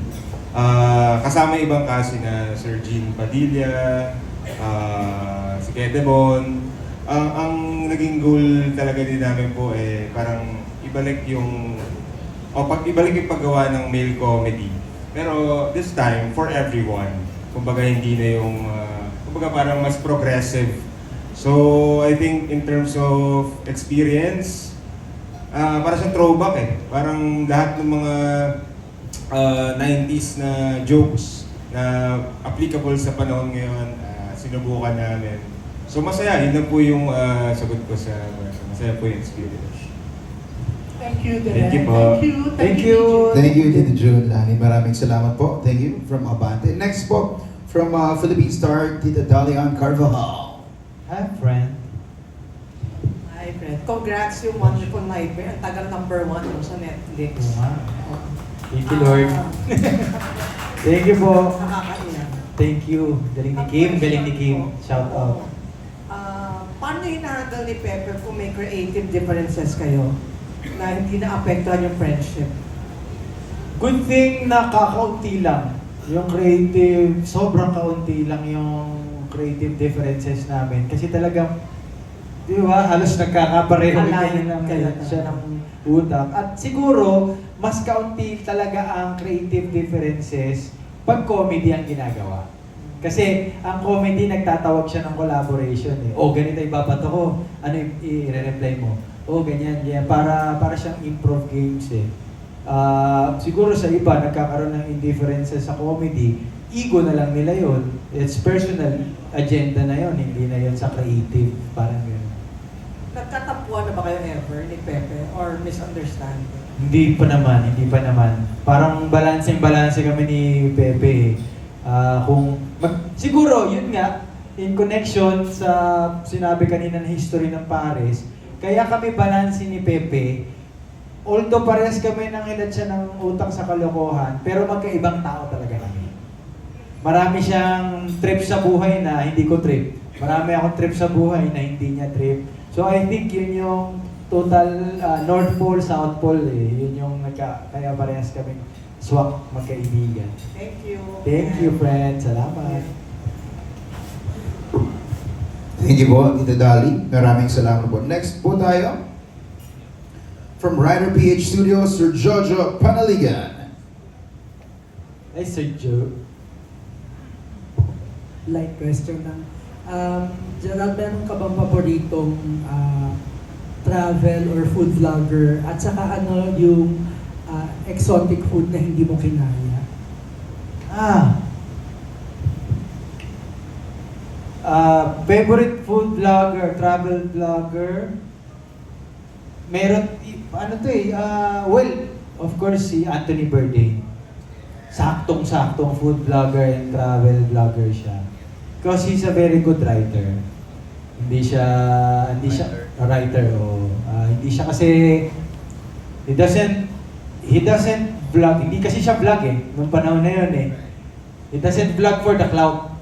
Kasama yung ibang kasi na Sir Jean Padilla, si Kedebon. Ang naging goal talaga din namin po parang ibalik yung paggawa ng male comedy. Pero this time, for everyone. Kumbaga hindi na yung, kumbaga parang mas progressive. So I think in terms of experience, para siyang throwback Parang lahat ng mga 90s na jokes na applicable sa panahon ngayon, sinubukan namin. So masaya, yun na po yung sagot ko sa masaya po yung experience. Thank you, Direk. Thank you po. Thank you. Thank you, Tito June. Lani, maraming salamat po. Thank you from Abante. Next po, from Philippine star, Tita Dalian Carvajal. Hi, friend. Hi, Fred. Congrats yung Wonderful Nightmare. Ang tagal #1 yung sa Netflix. Oo nga. Thank you, Lord. Thank you po. Nakakaiyak. Thank you. Galing ni Kim, galing ni Kim. Shout out. Paano hinahandle ni Pepper kung may creative differences kayo na hindi na-apektuhan yung friendship? Good thing na kakaunti lang. Yung creative, sobrang kaunti lang yung creative differences namin. Kasi talagang, di ba, halos nagkakapareho Align lang kayo. siya ng utak. At siguro, mas kaunti talaga ang creative differences pag comedy ang ginagawa. Kasi ang comedy, nagtatawag siya ng collaboration O, ganito ibabato ko. Ano i-reply mo? O, ganyan, ganyan. Para siyang improv games siguro sa iba, nagkakaroon ng indifferences sa comedy. Ego na lang nila yon. It's personal agenda na yon, hindi na yon sa creative. Parang yun. Nagkatapuan na ba kayo ever ni Pepe or misunderstanding? Hindi pa naman. Parang balancing kami ni Pepe. Siguro, yun nga, in connection sa sinabi kanina na history ng Paris, kaya kami balancing ni Pepe, although parehas kami nang hilad siya ng utak sa kalokohan, pero magkaibang tao talaga kami. Marami siyang trip sa buhay na hindi ko trip. Marami akong trip sa buhay na hindi niya trip. So I think yun yung total North Pole, South Pole Yun yung kaya parehas kami swak magkaibigan. Thank you. Thank you, friend. Salamat. Thank you po, Tita Dali. Maraming salamat po. Next po tayo, from Rider PH Studios, Sir Jojo Panaligan. Ay, Sir Joe. Light question lang. Gerald, meron ka bang paboritong travel or food vlogger? At saka ano yung exotic food na hindi mo kinaya? Favorite food vlogger, travel vlogger? Meron, well, of course, si Anthony Bourdain. Saktong-saktong food vlogger and travel vlogger siya. Because he's a very good writer. Hindi siya a writer hindi siya kasi he doesn't vlog. Hindi kasi siya vlog nung panahon na yun He doesn't vlog for the clout.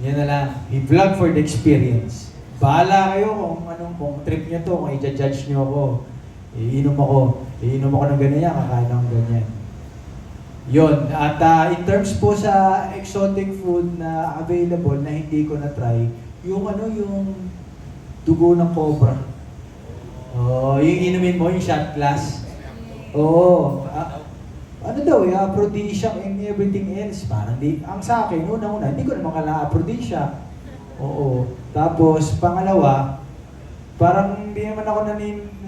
Yan na lang. He vlog for the experience. Bahala kayo kung trip niyo to, kung i-judge niyo ako. Iinom ako ng ganyan, kakain ng ganyan. Yun. At in terms po sa exotic food na available na hindi ko na-try, yung dugo ng cobra. Yung inumin mo, yung shot glass. Aphrodisiac and everything else. Parang ang sa akin, una-una, hindi ko naman kala aphrodisiac. Tapos, pangalawa, parang hindi naman ako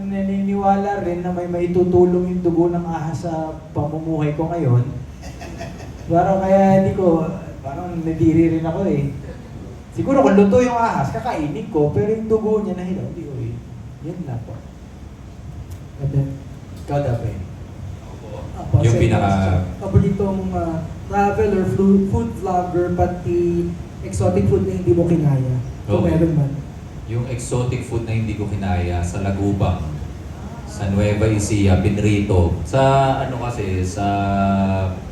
naniniwala rin na may maitutulong yung dugo ng ahas sa pamumuhay ko ngayon. Parang kaya parang nadiri rin ako Siguro kung luto yung ahas, kakainin ko, pero yung dugo niya nahilaw, yun na po. Ikaw dapat Yung Paboritong travel or food vlogger pati exotic food na hindi mo kinaya. Kung Okay. meron man. Yung exotic food na hindi ko kinaya sa Lagubang, sa Nueva Ecija, pinrito. Sa ano kasi, sa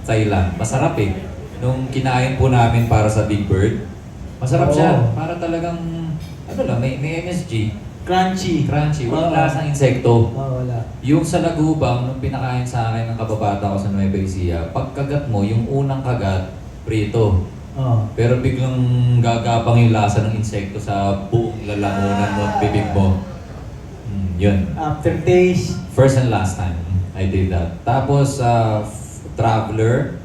Thailand, masarap eh. Nung kinain po namin para sa Big Bird, masarap Oo. siya. Para talagang, ano lang, may MSG. Crunchy. Crunchy, walang Oo. lasang insekto. Wala. Yung sa Lagubang, nung pinakain sa akin ng kababata ko sa Nueva Ecija, pagkagat mo, yung unang kagat, prito. Oh. Pero biglang gagapang yung lasa ng insekto sa buong lalamunan mo at bibig mo. Yun. Aftertaste. First and last time I did that. Tapos, Traveler.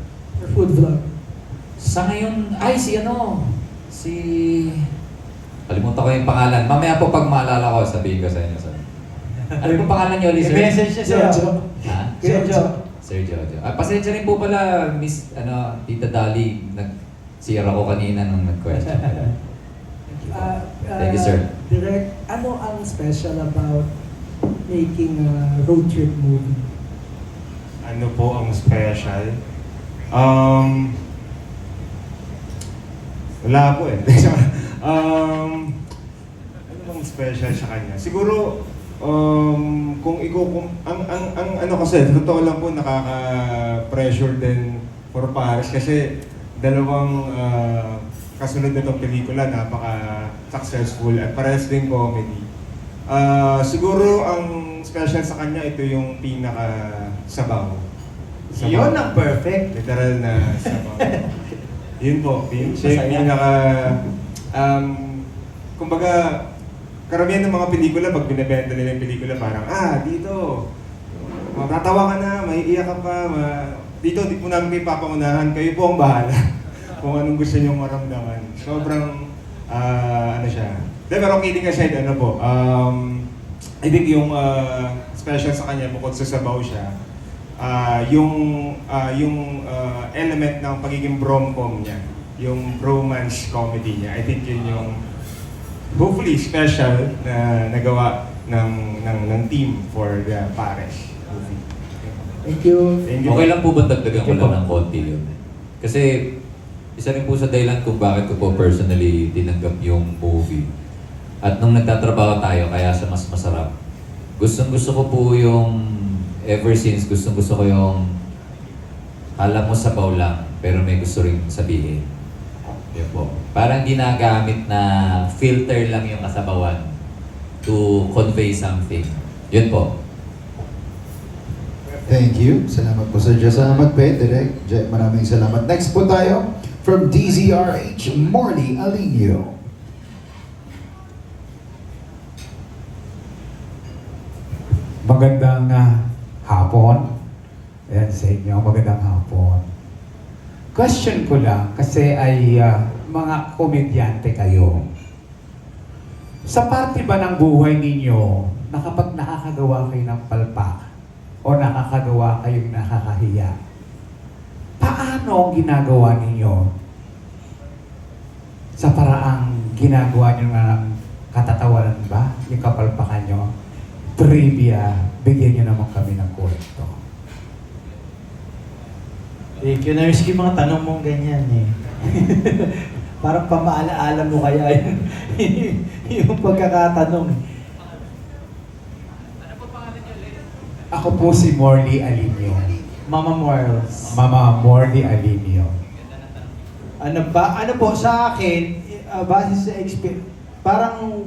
Food vlog. Sa ngayon, ay si kalimutan ko yung pangalan. Mamaya po pag maalala ko, sabihin ko sa inyo. Ano po pangalan niyo, ulit, sir? I-message niya sa'yo. Ha? Kuya Jo. Sir Jojo. Pasensya rin po pala, Miss, Tita Dali, nag-sira ko kanina nung nag-question. Thank you, sir. Direct, ano ang special about making a road trip movie? Ano po ang special? Wala po eh. Ano bang special sa kanya? Siguro, kung ang ano kasi, totoo lang po, nakaka-pressure din for Paris kasi dalawang kasunod na itong pelikula, napaka-successful at parehas din comedy. Siguro ang special sa kanya, ito yung pinaka-sabaw. Yun ang perfect. Literal na sabaw. Yun po, siya yung Masaya. pinaka... kumbaga, karamihan ng mga pelikula, pag binibenta nila yung pelikula, parang, dito, matatawa ka na, maiiyak ka pa, dito, di po namin kayo papangunahan, kayo po ang bahala kung anong gusto niyong maramdaman. Sobrang, ano siya. Pero kidding aside, ano po, I think yung special sa kanya, bukod sa sabaw siya, yung element ng pagiging rom-com niya, yung romance comedy niya, I think yun yung hopefully special na nagawa ng team for the Paris movie. Thank you. Thank you. Okay lang po ba dagdagan ko lang ng konti yun? Kasi isa rin po sa dahilan kung bakit ko po personally tinanggap yung movie. At nung nagtatrabaho tayo, kaya siya mas masarap. Gustong-gusto ko po yung, ever since, gustong-gusto ko yung alam mo sabaw lang, pero may gusto rin sabihin. Yun po. Parang ginagamit na filter lang yung kasabawan to convey something. Yun po. Thank you. Salamat po, Sir Jess. Salamat, Pe. Direk. Maraming salamat. Next po tayo from DZRH, Morley Alinio. Magandang hapon. Ayan sa inyo, magandang hapon. Question ko lang, kasi ay mga komedyante kayo. Sa parte ba ng buhay ninyo na kapag nakakagawa kayo ng palpak o nakakagawa kayong nakakahiya, paano ang ginagawa ninyo sa paraang ginagawa nyo ng katatawanan ba? Yung kapalpakan nyo? Trivia, bigyan nyo naman kami ng kwento. Thank you, Nurse. Yung mga tanong mong ganyan eh. Parang pamaala-ala mo kaya yung, yung pagkakatanong. Ako po si Morley Alinio. Mama Morals. Mama Morley Alinio. Ano po sa akin, base sa experience, parang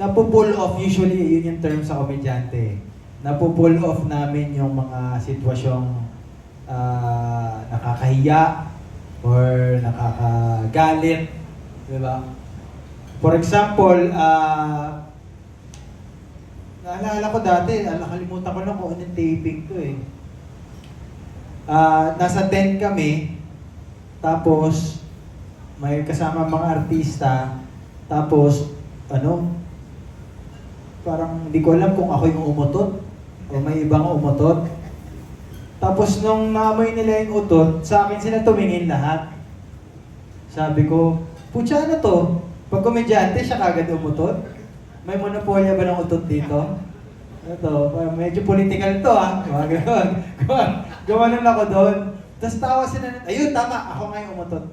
napupull off, usually yun yung term sa komedyante. Napupull off namin yung mga sitwasyong nakakahiya or nakakagalit, di ba? For example, naalala ko dati, nakalimutan ko na kung anong taping ko eh. Nasa tent kami, tapos may kasama mga artista, tapos parang hindi ko alam kung ako yung umutot o may ibang umutot. Tapos nung naamoy nila yung utot, sa akin sila tumingin lahat. Sabi ko, putya ano to? Pag komedyante, siya kagad umutot? May monopolya ba ng utot dito? Ito, medyo political to Gawanan ako doon. Tapos tawa sila ayun, tama, ako nga yung umutot.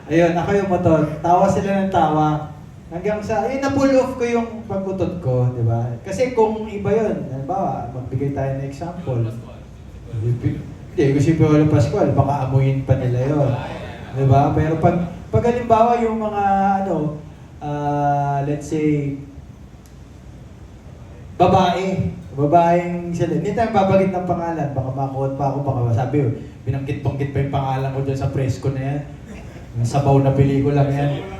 Ayun, ako yung umutot. Tawa sila ng tawa. Hanggang sa, na pull off ko yung pag-utot ko, di ba? Kasi kung iba yun, halimbawa, magbigay tayo ng example. Hindi, kung si Piolo Pascual, baka amuyin pa nila yun. Di ba? Pero pag halimbawa yung mga, let's say, babaeng sila. Hindi tayo babagit ng pangalan. Baka makuha pa ako, baka sabi, binangkit-bangkit pa yung pangalan ko dyan sa presko na yan. Yung sabaw na pelikula yan.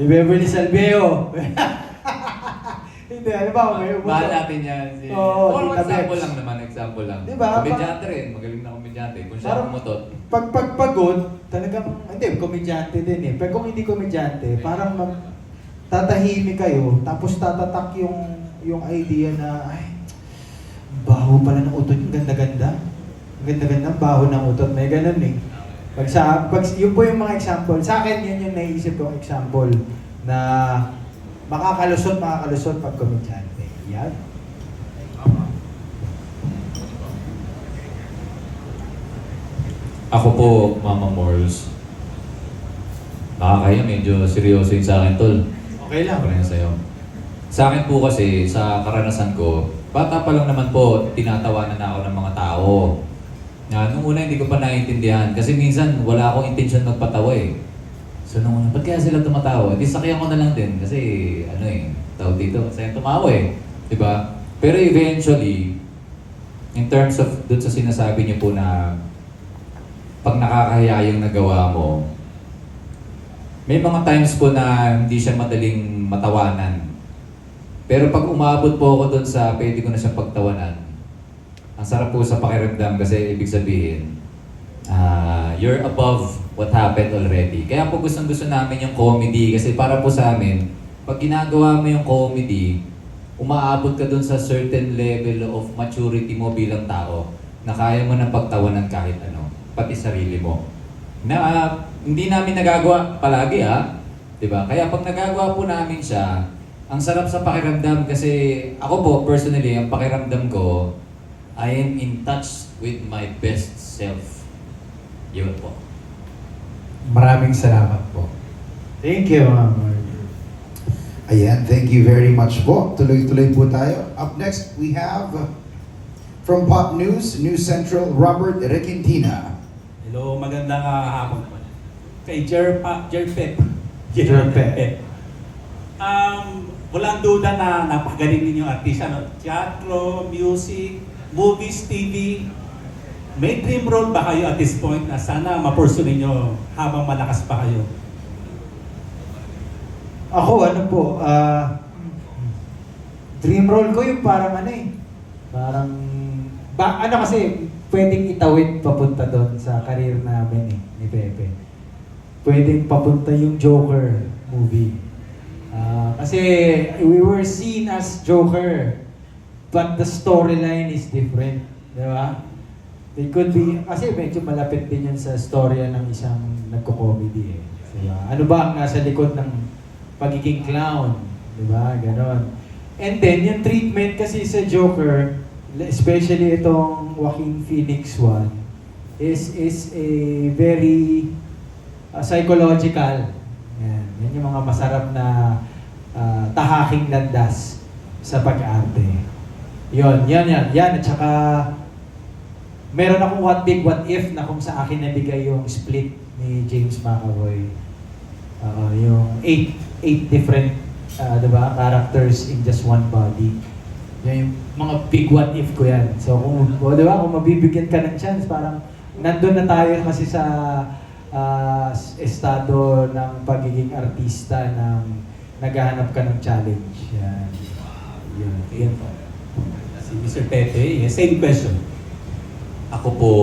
Si Beverly Salveo. Hindi, ano ba? Mahal natin yan. Oo, example lang naman, example lang. Diba? Komedyante rin, magaling na komedyante. Kung siya umutot. Pagpagod, talagang, hindi, komedyante din eh. Pero kung hindi komedyante, parang tatahimik kayo, tapos tatatak yung idea na, ay, baho pala ng utot, yung ganda-ganda. Ang ganda-ganda, baho ng utot, may ganun eh. Yun po yung mga example. Sa akin, yun yung naisip kong example na makakalusot pag komedyante. Yan. Ako po, Mama Morls. Nakakaya, medyo seryoso yun sa akin, tol. Okay lang. Ako na yun sa'yo. Sa akin po kasi, sa karanasan ko, bata pa lang naman po, tinatawanan na ako ng mga tao. Nung una hindi ko pa naiintindihan kasi minsan wala akong intensyon magpatawa eh. So nung una, ba't kaya sila tumatawa? Di sakyan ko na lang din kasi tawag dito, kasi tumawa eh. Diba? Pero eventually, in terms of dun sa sinasabi niyo po na pag nakakahiya yung nagawa mo, may mga times po na hindi siya madaling matawanan. Pero pag umabot po ako dun sa pwede ko na siya pagtawanan, ang sarap po sa pakiramdam kasi ibig sabihin, you're above what happened already. Kaya po gustong-gusto namin yung comedy kasi para po sa amin, pag ginagawa mo yung comedy, umaabot ka dun sa certain level of maturity mo bilang tao na kaya mo na pagtawanan kahit ano, pati sarili mo. Na hindi namin nagagawa palagi diba? Kaya pag nagagawa po namin siya, ang sarap sa pakiramdam kasi ako po personally, ang pakiramdam ko, I am in touch with my best self. Yun po. Maraming salamat po. Thank you, Ma'am. Ayan, thank you very much po. Tuloy-tuloy po tayo. Up next, we have from Pop News, News Central, Robert Requintina. Hello, magandang hapon po. Kay Jerpep. Walang duda na napakagaling ninyong artista. Teatro, music, movies, TV. May dream role ba kayo at this point na sana ma-pursue ninyo habang malakas pa kayo? Ako, dream role ko yung parang kasi pwedeng itawid papunta doon sa career namin ni Pepe. Pwedeng papunta yung Joker movie. Kasi we were seen as Joker, but the storyline is different. Di ba? It could be, kasi medyo malapit din yun sa storya ng isang nagko-comedy eh. Diba? Ano ba ang nasa likod ng pagiging clown? Diba? Ganon. And then, yung treatment kasi sa Joker, especially itong Joaquin Phoenix one, is a very psychological. Yan yung mga masarap na tahaking landas sa pag-arte. Yan. At saka, meron akong What Big What If na kung sa akin nabigay yung split ni James McAvoy. Yung 8 different diba, characters in just one body. Yan yung mga big what if ko yan. So diba, kung mabibigyan ka ng chance, parang nandun na tayo kasi sa estado ng pagiging artista ng naghahanap ka ng challenge. Yan po. Si Mr. Pepe, same question. Ako po,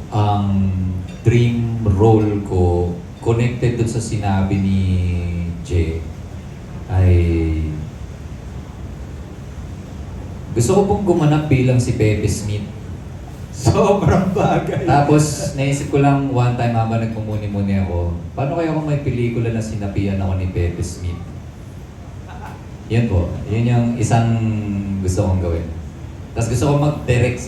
ang dream role ko, connected dun sa sinabi ni Jay, ay gusto ko pong gumanap bilang si Pepe Smith. Sobrang bagay. Tapos, naisip ko lang one time habang nagmumuni-muni ako, paano kaya kung may pelikula na sinapian ako ni Pepe Smith? Yan po. Yun yung isang gusto kong gawin. Tapos gusto ko mag-direct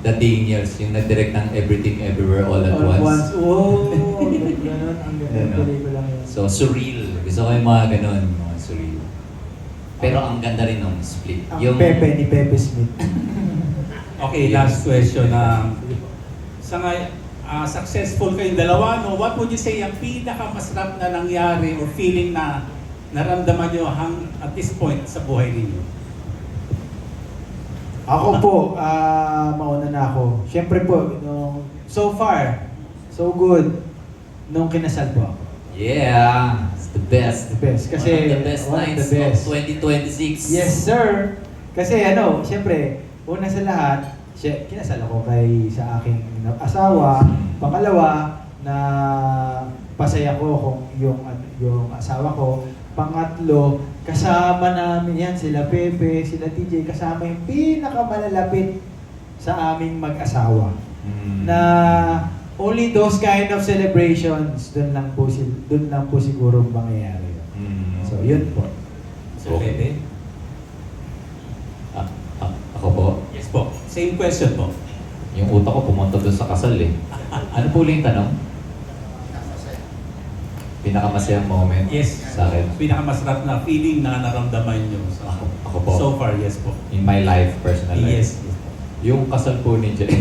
The Daniels, yung nag-direct ng Everything Everywhere All at Once. Oh, ganun. Ang ganda ng Ganun. pelikula yun. So, surreal. Gusto ko yung mga ganun, mga surreal. Pero ang ganda rin ng split. Ang Pepe ni Pepe Smith. Okay, last question. Successful kayong dalawa, no? What would you say ang pinakamasarap na nangyari or feeling na naramdaman nyo at this point sa buhay ninyo? Ako po, mauna na ako. Siyempre po, so far, so good, nung kinasal po ako. Yeah, it's the best. The best. Kasi, one of the best one of nights the best. of 2026. Yes, sir. Kasi siyempre, una sa lahat, kinasal ako sa aking asawa. Pangalawa, na pasaya ko kung yung asawa ko. Pangatlo, kasama namin yan, sila Pepe, sila TJ, kasama yung pinakamalalapit sa aming mag-asawa. Na only those kind of celebrations, doon lang po siguro mangyayari. So, yun po. So, Pepe? Ako po? Yes po. Same question po. Yung utak ko pumunta doon sa kasal eh. Ano po ulit yung tanong? Pinakamasayang moment sa akin? Pinakamasarap na feeling na naramdaman nyo. So, Ako po? So far, yes po. In my life, personal life? Yes. Yung kasal po ni Jay.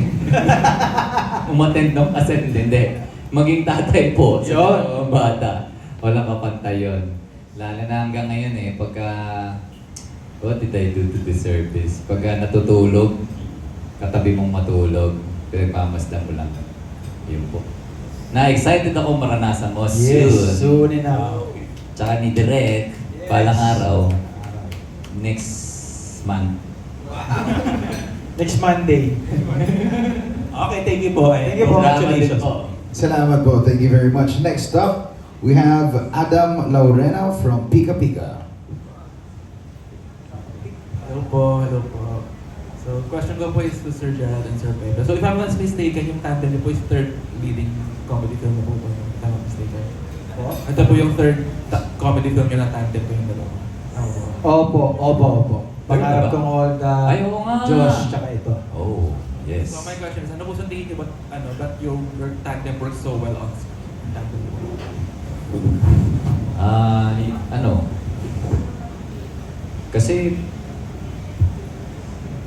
Umattend ng kasal, hindi. Maging tatay po sa mga bata. Walang kapantay yun. Lalo na hanggang ngayon eh, pagka what did I do to deserve this? Pagka natutulog, katabi mong matulog, pinagmamasdan mo lang. Yun po. Na-excited ako maranasan mo Yes, soon. soon enough. Tsaka ni Direk, balang araw, next month. Next Monday. Okay, thank you po. Thank you po. Congratulations po. Salamat po. Thank you very much. Next up, we have Adam Laurena from Pika Pika. Hello po, hello po. So, question ko po is to Sir Gerald and Sir Pepe. So, if I'm not mistaken, yung tandem niyo po is third leading comedy film na po po. If I'm not mistaken. Ito po yung third comedy film niyo na tandem po yung dalawa. Opo. Pangarap kong all the Ay, oo nga. Josh, tsaka ito. Oh, yes. So, my question is, ano po sa tingin niyo that your tandem works so well on screen? Tandem po. Kasi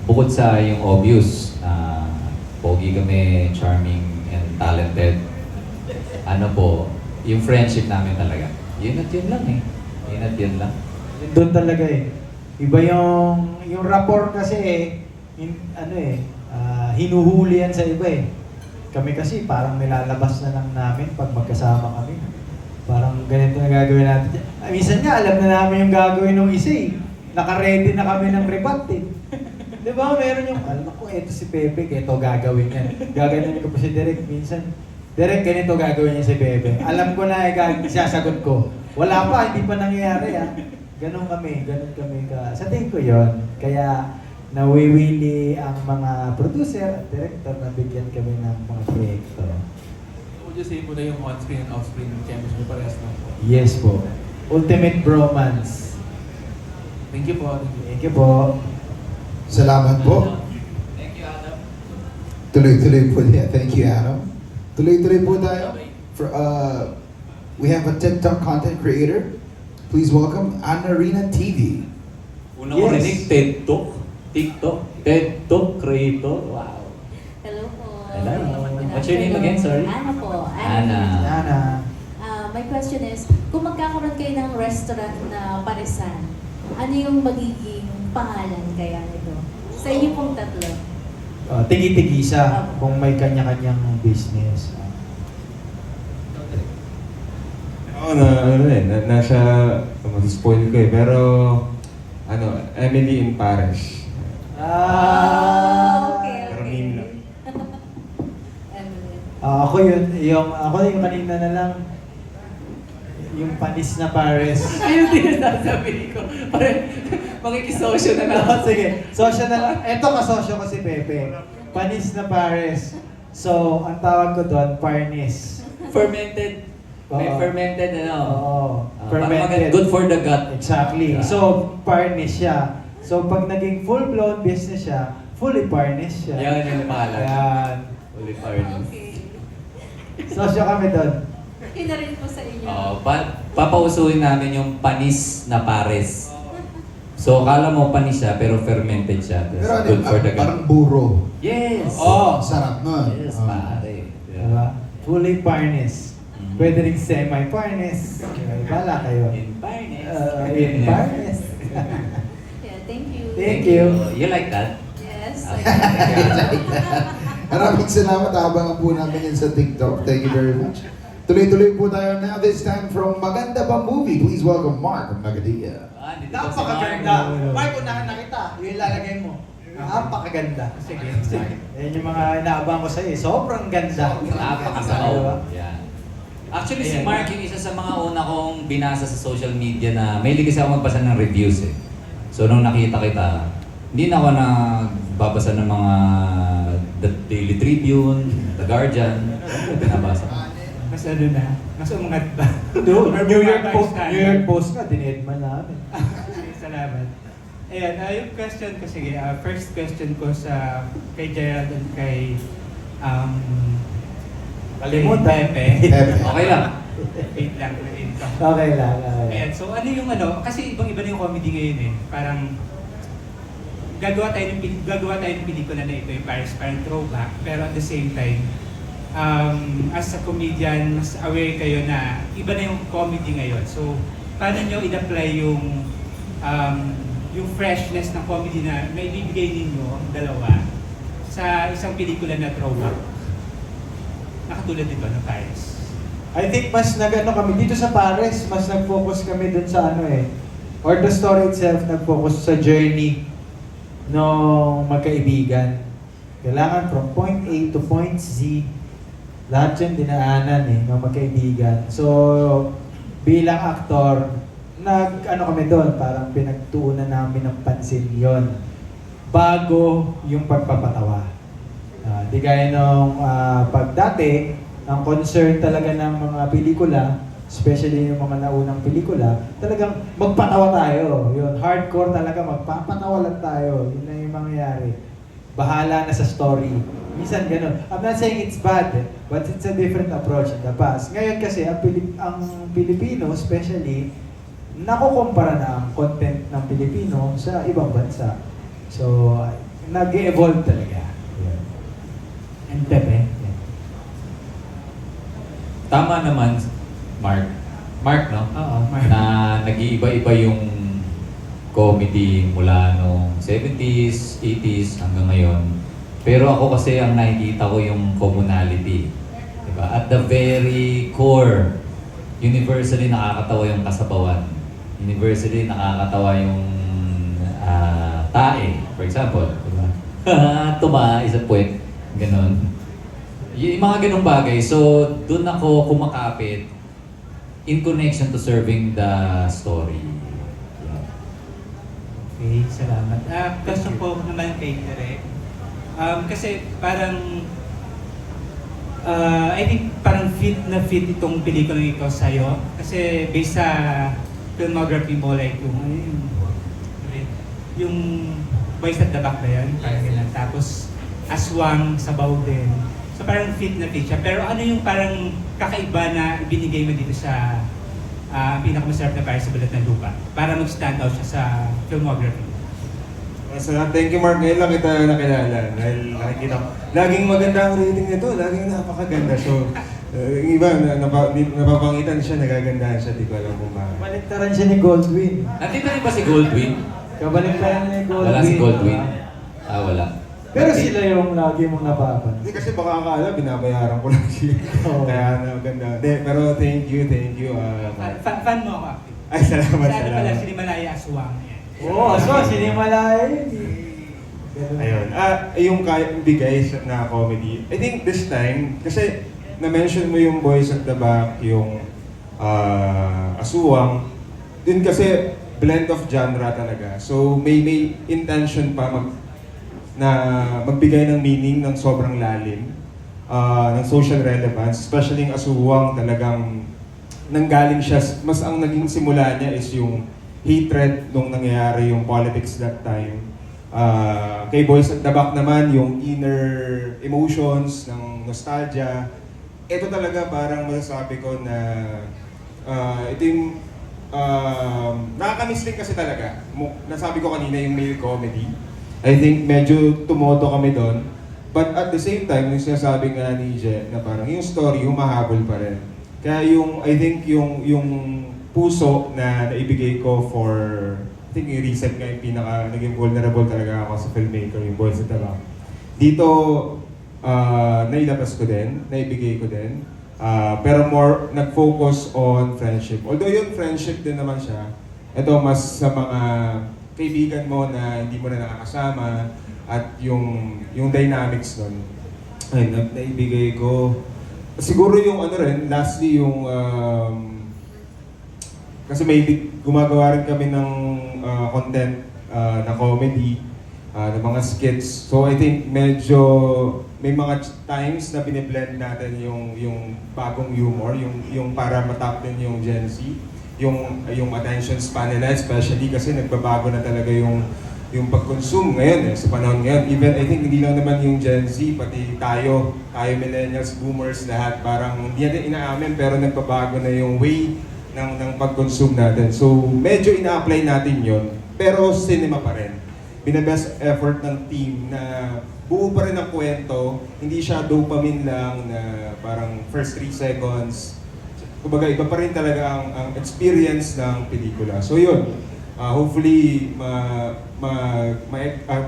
bukod sa yung obvious, pogi kami, charming and talented, yung friendship namin talaga. Yun at yun lang eh. Yun at yun lang. Doon talaga eh. Iba yung rapport kasi hinuhuli yan sa iba eh. Kami kasi parang nilalabas na lang namin pag magkasama kami. Parang ganito na gagawin natin. Minsan nga, alam na namin yung gagawin ng isa eh. Naka-ready na kami ng rebat eh. Di ba? Meron yung, alam ko, eto si Pepe, ito gagawin yan. Gagawin ko pa si Derek. Minsan, Derek, ganito gagawin niya si Pepe. Alam ko na sasagot ko. Wala pa, hindi pa nangyayari ah. Ganun kami ka. Sa tingin ko yon. Kaya, nawiwili ang mga producer at director na bigyan kami ng mga proyekto. Would you say po na yung on-screen and off-screen chemistry parehas lang po? Yes po. Ultimate bromance. Thank you po. Thank you po. Salamat po. Thank you, Adam. Tuloy-tuloy po niya. Thank you, Adam. Tuloy-tuloy po tayo. We have a TikTok content creator. Please welcome Anarina TV. Unang ko rinig, TikTok creator. Wow. Hello po. Hello. What's your name again? Sorry. Ana po. Ana. My question is, kung magkakaroon kayo ng restaurant na paresan, ano yung magiging pangalan kaya nito? Sa inyo pong tatlo. Tigi-tigisa kung may kanya-kanyang business. Ako nasa, spoil ko eh, pero, Emily in Paris. Okay. Pero meme lang. Ako yung kanina na lang, yung panis na Paris. Ayun din ang sasabihin ko. Makikisosyo na lang. Sige, sosyo na lang. Eto kasosyo ko si Pepe. Panis na Paris. So, ang tawag ko doon, Parnis. Fermented. May Oo. fermented Oo. Fermented. Good for the gut. Exactly. So, Parnis siya. So, pag naging full-blown business siya, Fully Parnish siya. Yan yung pangalan. Ayan. Fully Parnish. Sosyo kami doon. Yun na rin po sa inyo. Papausuin namin yung panis na pares. So, akala mo panis siya, pero fermented siya. That's Pero ano, good for the gut. parang buro. Yes! Oh. Sarap nun. Yes, Oh. pare. Diba? Fully Parnish. Mm. Pwede rin semi-Parnish. Bala kayo. In fairness. In Parnish. Yeah, thank you. Thank you. You like that? Yes. Maraming salamat. Abangan po namin yan sa TikTok. Thank you very much. Tuloy-tuloy po tayo now. This time from Maganda Ba Movie. Please welcome Mark Magadia. Napakaganda. Mark, unahan na kita. Yung ilalagay mo. Napakaganda. Sige. Yan yung mga inaabang ko sa'yo. Sobrang ganda. Napakasao. Yan. Actually, si Mark yung isa sa mga una kong binasa sa social media na may kasi ako magbasa ng reviews eh. So, nung nakita kita, hindi na ako nagbabasa ng mga The Daily Tribune, The Guardian. Binabasa ko. Mas ano na? Mas umangat ba? New York Post nga, dinedman namin. Salamat. Ayan, yung question ko, sige, first question ko sa kay Gerald and kay Kalimutan. Pepe. Okay lang. Wait lang, wait lang. Okay lang. Ayan, so ano yung kasi ibang-iba na yung comedy ngayon eh. Parang gagawa tayo ng pelikula na ito, yung parang throwback, pero at the same time, as a comedian, mas aware kayo na iba na yung comedy ngayon. So, paano nyo i-apply yung freshness ng comedy na may bibigay ninyo, dalawa, sa isang pelikula na throwback? Nakatulad dito ng Paris. I think mas kami dito sa Paris, mas nag-focus kami dun sa or the story itself nag-focus sa journey ng magkaibigan. Kailangan from point A to point Z, lahat yun dinaanan ng magkaibigan. So, bilang aktor, kami doon, parang pinagtuunan namin ng pansin yon bago yung pagpapatawa. Di gaya nung pag dati, ang concern talaga ng mga pelikula, especially yung mga naunang pelikula, talagang magpatawa tayo. Yun, hardcore talaga, magpapatawa lang tayo. Yun na yung mangyayari. Bahala na sa story. Minsan ganun. I'm not saying it's bad, but it's a different approach in the past. Ngayon kasi, ang Pilipino, especially, nakukumpara na ang content ng Pilipino sa ibang bansa. So, nag-evolve talaga. Yeah. And Pepe? Yeah. Tama naman, Mark. Mark, no? Oo, Mark. Na nag-iiba-iba yung comedy mula nung 70s, 80s hanggang ngayon. Pero ako kasi ang nakikita ko yung commonality. Diba? At the very core, universally nakakatawa yung kasabawan. Universally nakakatawa yung tae, for example. Diba? Tuma, isa puwet. Ganon. Yung mga ganong bagay. So, doon ako kumakapit in connection to serving the story. Okay, salamat. Question po naman kay Tere. Kasi parang I think parang fit itong pelikula ito sa'yo. Kasi based sa filmography mo, like yung Boys at the Back ba yan? Parang ganun. Tapos Aswang, Sabaw din. So parang fit siya. Pero ano yung parang kakaiba na ibinigay mo dito sa pinakamasarap na Paris sa Balat ng Lupa para mag-stand out siya sa filmography? So, thank you Mark, ngayon lang kita nakilala dahil nakikita ko. Laging maganda ang rating nito, laging napakaganda. So, yung iba, napapangitan siya, nagagandahan siya, di ko alam kung bakit. Kabaliktaran siya ni Goldwyn. Nandito rin ba si Goldwyn? Kabaliktaran niya ni Goldwyn. Wala si Goldwyn. Wala. Pero sila yung lagi mong napapan. Hindi kasi baka akala, binabayaran ko lang siya. Kaya maganda. Pero thank you. Fan mo ako. Ay, salamat. Sa ano pala, Sinimalaya Aswang. Oo, Sinimalaya. Ayun. Yung bigay na comedy. I think this time, kasi na-mention mo yung Boys at the Back, yung Aswang. Dun kasi blend of genre talaga. So may intention pa na magbigay ng meaning ng sobrang lalim, ng social relevance, especially yung Aswang talagang nanggaling siya, mas ang naging simula niya is yung hatred nung nangyayari yung politics that time. Kay Boys at the Back naman, yung inner emotions ng nostalgia. Ito talaga parang masasabi ko na ito yung nakakamiss din kasi talaga. Nasabi ko kanina yung male comedy. I think medyo tumoto kami doon. But at the same time, yung sinasabi nga ni Je, na parang yung story, humahabol pa rin. Kaya I think yung puso na naibigay ko for, I think yung recent nga yung naging vulnerable talaga ako sa filmmaker, yung Boys at the Back. Dito, nailabas ko din, naibigay ko din. Pero more nag-focus on friendship. Although yung friendship din naman siya, ito mas sa mga kaibigan mo na hindi mo na nakakasama at yung dynamics nun, ay naibigay ko. Siguro yung lastly yung kasi may gumagawa rin kami ng content na comedy, ng mga skits. So I think medyo may mga times na bine-blend natin yung bagong humor, yung para matap din yung Gen Z, yung attention span nila, especially kasi nagbabago na talaga yung pag-consume ngayon sa panahon ngayon. Even I think hindi lang naman yung Gen Z, pati tayo millennials, boomers, lahat parang hindi natin inaamin pero nagbabago na yung way ng pag-consume natin. So medyo ina-apply natin yon, pero cinema pa rin. Binabest effort ng team na buo pa rin ang kwento, hindi siya dopamine lang na parang first 3 seconds. Kumbaga iba pa rin talaga ang experience ng pelikula. So yun, hopefully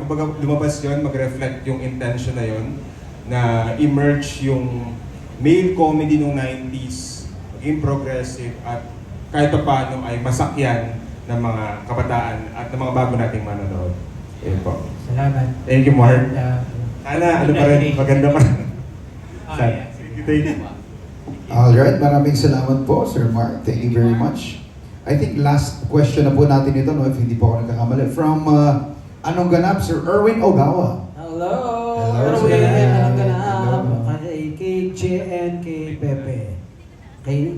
kumbaga lumabas yun, mag-reflect yung intention na yun, na emerge yung male comedy nung 90s, maging progressive at kahit pa paano ay masakyan ng mga kabataan at ng mga bago nating manonood. Ayun po. Salamat. Thank you, Mark. Sana, pa rin, maganda pa rin. Thank you. Alright, maraming salamat po, Sir Mark. Thank you very much. I think last question na po natin ito, no, if hindi po ako nagkakamali. From Anong Ganap, Sir Erwin Ogawa. Hello! Hello, Erwin, sir. Anong Ganap? Kay JN, kay Pepe. Okay?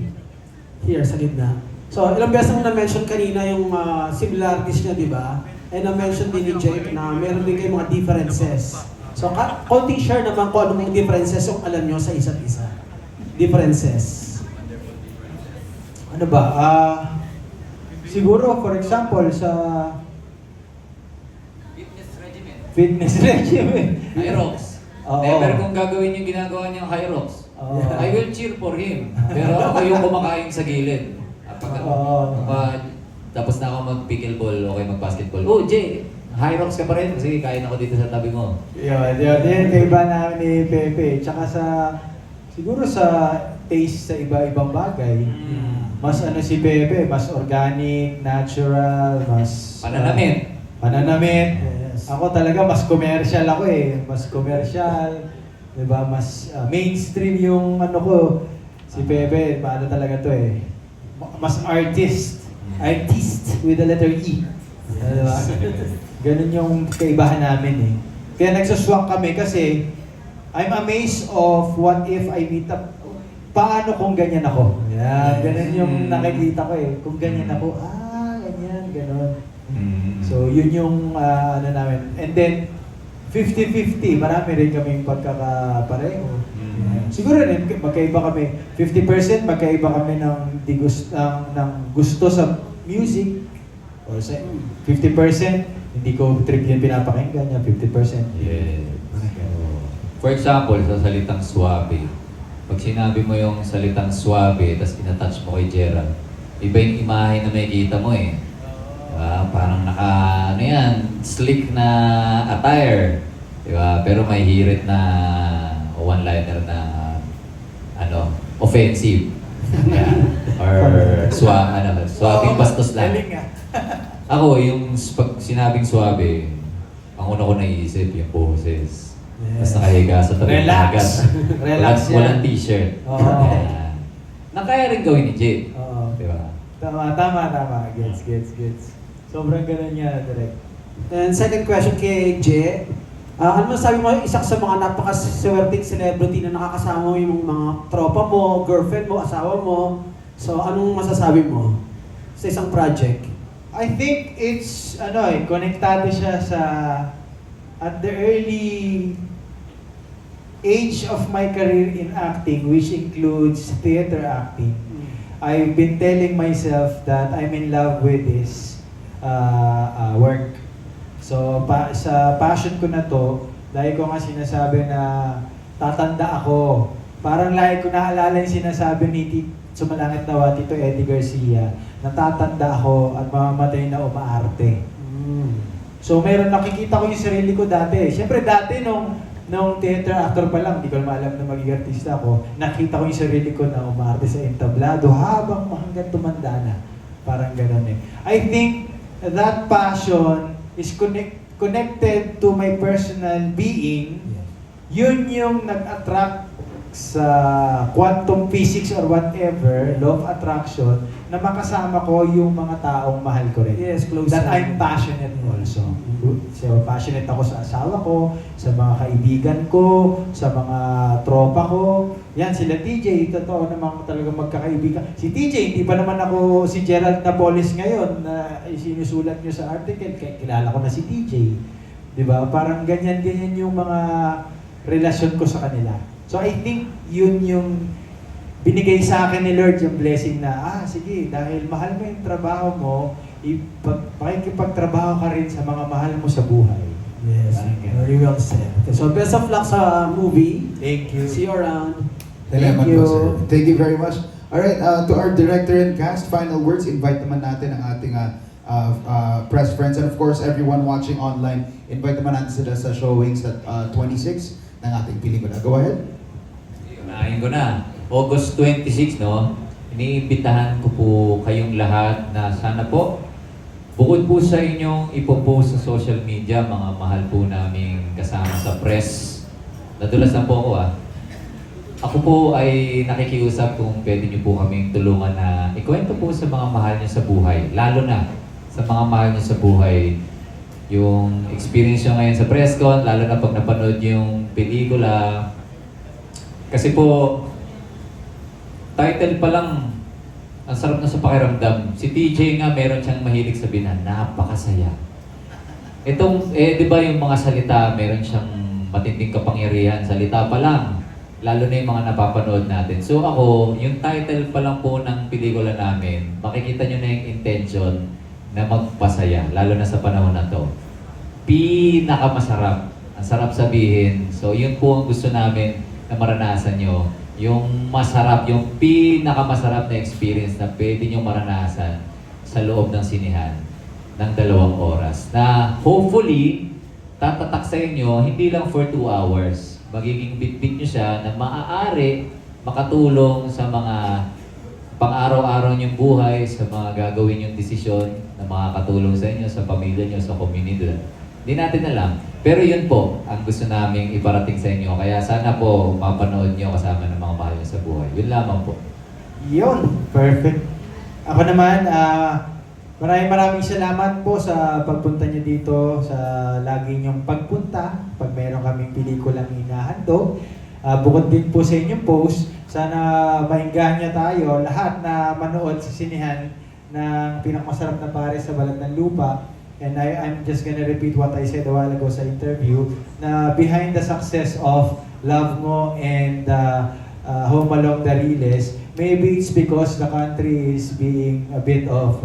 Here, sa gitna. So, ilang beses mo na-mention kanina yung similarities niya, di ba? And na-mention din ni Jake na meron din kayong mga differences. So, konting share naman kung ano yung differences yung alam nyo sa isa't isa. Differences. Ano ba? Siguro, for example, sa fitness regimen. Hyrox. Oo. Never kung gagawin yung ginagawa niyang Hyrox. Oo. I will cheer for him. Pero ako yung kumakain sa gilid. Tapos na ako mag-pickleball o kayo mag-basketball. Oh, Jay, Hyrox ka pa rin kasi kain ako dito sa tabi mo. Yun, kaiba namin ni Pepe. Tsaka siguro sa taste sa iba-ibang bagay. Mas si Pepe, mas organic, natural, mas... Pananamit. Yes. Ako talaga, mas commercial ako eh. Mas commercial, diba? Mas mainstream yung ko. Si Pepe, paano talaga to eh. Mas artist with the letter E. Diba? Ganun yung kaibahan namin eh. Kaya nagsuswak kami kasi I'm amazed of what if I meet up. Paano kung ganyan ako? Yan, ganun yung nakikita ko eh. Kung ganyan ako, ganyan, ganun. So yun yung namin. And then 50-50, marami rin kaming pagkakapareho. Siguro rin, magkaiba kami. 50% magkaiba kami ng gusto sa music. Or sa 50%, hindi ko trip yung pinapakinggan niya, 50%. Yeah. For example, sa salitang suabe. Pag sinabi mo yung salitang suabe, tapos inatouch mo kay Gerald, iba yung imahe na makikita mo eh. Parang slick na attire. Diba? Pero may hirit na one-liner na offensive. Or suabing bastos lang. Ako, yung pag sinabing suabe, ang una ko naisip, yung boses. Tapos nakahiga sa tabi ng dagat. Relax yan. Walang t-shirt. Nakaya rin gawin ni Jay. Diba? Tama. Gets. Sobrang ganun niya, direct. And second question kay Jay. Ano masasabi mo, isa sa mga napakaswerteng celebrity na nakakasama mo yung mga tropa mo, girlfriend mo, asawa mo. So, anong masasabi mo sa isang project? I think it's, konektado siya sa at the early age of my career in acting, which includes theater acting, I've been telling myself that I'm in love with this work. So, sa passion ko na to, lagi ko nga sinasabi na tatanda ako. Parang lagi ko naalala yung sinasabi ni Sumalangit Nawa, Tito Eddie Garcia, natatanda ako at mamamatay na umaarte. So, nakikita ko yung sarili ko dati. Siyempre dati nung theater actor pa lang, hindi ko naman alam na magiging artista ako, nakita ko yung sarili ko na umaarte sa entablado habang hanggang tumanda na. Parang gano'n eh. I think that passion is connected to my personal being. Yun yung nag-attract sa quantum physics or whatever, law of attraction, na makasama ko yung mga taong mahal ko rin. Yes, close. That I'm passionate also. So, passionate ako sa asawa ko, sa mga kaibigan ko, sa mga tropa ko. Yan, sila TJ, totoo naman talaga magkakaibigan. Si TJ, hindi pa naman ako si Gerald Napoles ngayon na sinusulat nyo sa article. Kilala ko na si TJ. Diba? Parang ganyan-ganyan yung mga relasyon ko sa kanila. So I think yun yung binigay sa akin ni Lord, yung blessing na, sige, dahil mahal mo yung trabaho mo, pakikipagtrabaho ka rin sa mga mahal mo sa buhay. Yes, very well said. Okay, so best of luck sa movie. Thank you. See you around. Salamat po, sir. Thank you very much. Alright, to our director and cast, final words, invite naman natin ang ating press friends and of course everyone watching online, invite naman natin sila sa showings at 26 ng ating pelikula. Go ahead. Unahin ko na. August 26, no? Iniimbitahan ko po kayong lahat na sana po, bukod po sa inyong ipopost sa social media, mga mahal po naming kasama sa press. Nadulas na po ako Ako po ay nakikiusap kung pwede niyo po kaming tulungan na ikwento po sa mga mahal niyo sa buhay. Lalo na sa mga mahal niyo sa buhay. Yung experience nyo ngayon sa press con, lalo na pag napanood yung pelikula. Kasi po, title pa lang, ang sarap na sa pakiramdam. Si TJ nga, meron siyang mahilig sabihin na napakasaya. Itong, di ba yung mga salita, meron siyang matinding kapangyarihan. Salita pa lang, lalo na yung mga napapanood natin. So ako, yung title pa lang po ng pelikula namin, makikita nyo na yung intention na magpasaya, lalo na sa panahon na to. Pinakamasarap. Ang sarap sabihin. So yun po ang gusto namin na maranasan nyo. Yung masarap, yung pinakamasarap na experience na pwede nyo maranasan sa loob ng sinihan ng 2 oras. Na hopefully, tatatak sa inyo, hindi lang for 2 hours. Magiging bit-bit nyo siya na maaari makatulong sa mga pang-araw-araw niyong buhay, sa mga gagawin niyong desisyon na makakatulong sa inyo, sa pamilya niyo, sa community. Hindi natin alam. Pero yun po ang gusto naming iparating sa inyo. Kaya sana po mapanood niyo kasama ng mga mahal niyo sa buhay. Yun lamang po. Yun. Perfect. Ako naman, maraming salamat po sa pagpunta niyo dito, sa lagi niyong pagpunta. Pag meron kaming pelikulang hinahandog. Bukod din po sa inyong post, sana maingganyo tayo lahat na manood sa sinihan ng pinakamasarap na pares sa balat ng lupa. And I'm just gonna repeat what I said a while ago sa interview, na behind the success of Love Mo and Home Along the Riles, maybe it's because the country is being a bit of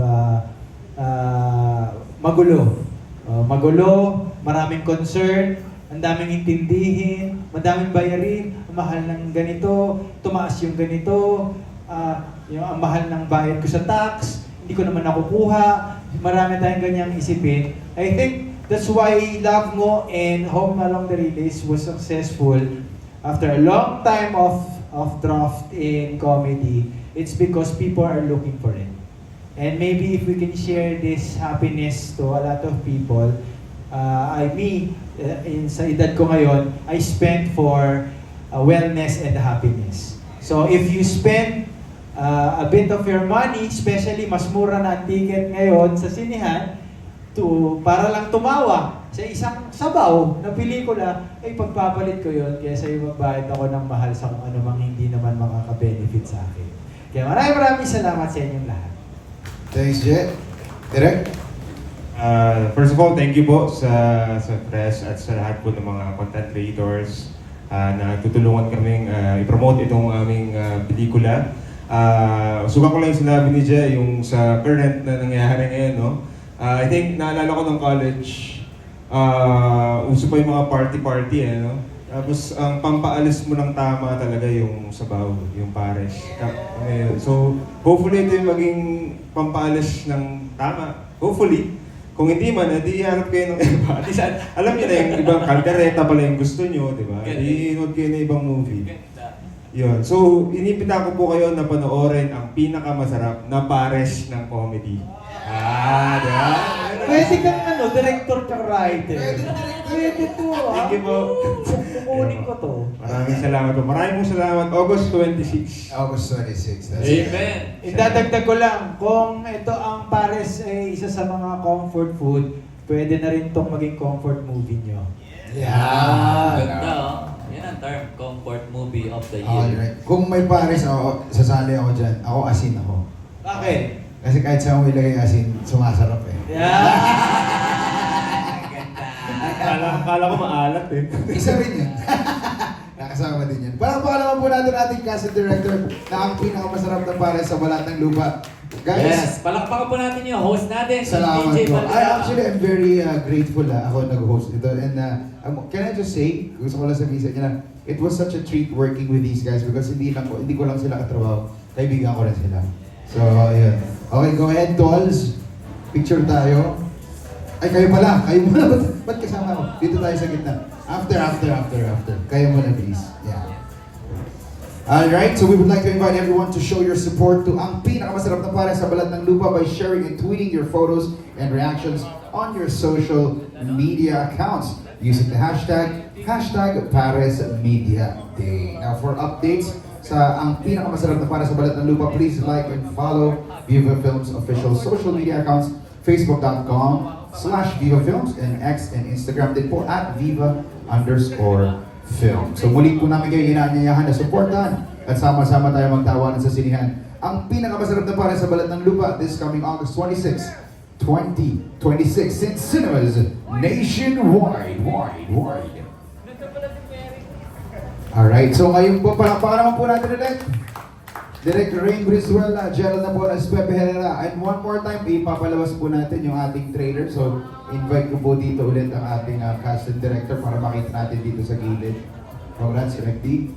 magulo. Magulo, maraming concern, ang daming intindihin, madaming bayarin, ang mahal ng ganito, tumaas yung ganito, ang mahal ng bayad ko sa tax, hindi ko naman nakukuha, marami tayong ganyang isipin. I think that's why Love Mo and Home Along the Riles was successful after a long time of draft in comedy. It's because people are looking for it. And maybe if we can share this happiness to a lot of people, sa edad ko ngayon, I spend for wellness and happiness. So if you spend a bit of your money, especially mas mura na ang ticket ngayon sa sinihan, para lang tumawa sa isang sabaw na pelikula, ay pagpapalit ko yun kaysa yung magbayad ako ng mahal sa kung ano mang hindi naman makaka-benefit sa akin. Kaya maraming salamat sa inyong lahat. Thanks, Jet. Direk? First of all, thank you po sa press at sa lahat po ng mga content creators na tutulungan kaming i-promote itong aming pelikula. Suka ko lang yung sinabi ni Jay, yung sa current na nangyayari ngayon, no? I think naalala ko ng college, uso pa yung mga party-party, no? Tapos ang pampaalis mo ng tama talaga yung sabaw, yung pares. So, hopefully ito yung maging pampaalis ng tama. Hopefully. Kung hindi man, di iharap kayo ng iba. At least, alam niyo na yung ibang kaldereta pala yung gusto nyo, di ba? Di-nood kayo ng ibang movie. Yun. So, inipita ko po kayo na panoorin ang pinakamasarap na pares ng comedy. Di ba? Pwede kang director tsaka writer. Pwede to, Thank you po. Kukunin ko to. Maraming salamat po. Maraming salamat. August 26. August 26. Amen. Idadagdag ko lang, kung ito ang pares ay isa sa mga comfort food, pwede na rin itong maging comfort movie nyo. Ganda, oh. Yan ang term, comfort movie of the year. Alright. Kung may pares ako, sasali ako dyan. Ako asin ako. Bakit? Kasi kahit saan mo ilagay asin, sumasarap eh. Kala ko maalat eh. Isa rin yun. Nakasama din yan. Palakpakan naman po natin ating cast and director na ang pinakamasarap na pares sa balat ng lupa. Guys, Yes, palakpakan po natin yung host natin, si salamat DJ po. Balera. I'm very grateful ako nag-host nito. And can I just say, gusto ko lang sabihin sa inyo na it was such a treat working with these guys because hindi ko lang sila katrabaho. Kaibigan ko rin sila. So, ayun. Okay, go ahead, dolls. Picture tayo. Ay, kayo pala. Kayo muna. Ba't kasama ako? Dito tayo sa gitna. After. Kayo muna, please. Yeah. Alright, so we would like to invite everyone to show your support to ang pinakamasarap na pares sa balat ng lupa by sharing and tweeting your photos and reactions on your social media accounts using the hashtag #ParesMediaDay. Now for updates sa ang pinakamasarap na pares sa balat ng lupa, please like and follow Viva Films official social media accounts, facebook.com/Viva Films and X and Instagram din po @Viva_Film. So muli po namin kayo inaanyayahan na supportahan at sama-sama tayo magtawanan sa sinihan. Ang pinakamasarap na pares sa balat ng lupa this coming August 26, 2026 in cinemas nationwide. Alright, so ngayon po, palakpakan naman po natin ulit. Direct Rain Brizuela, Gerald Nabonas, Pepe Herrera. And one more time, ipapalabas po natin yung ating trailer. So, invite ko po dito ulit ang ating cast and director para makita natin dito sa gilid. Congrats, Direct D.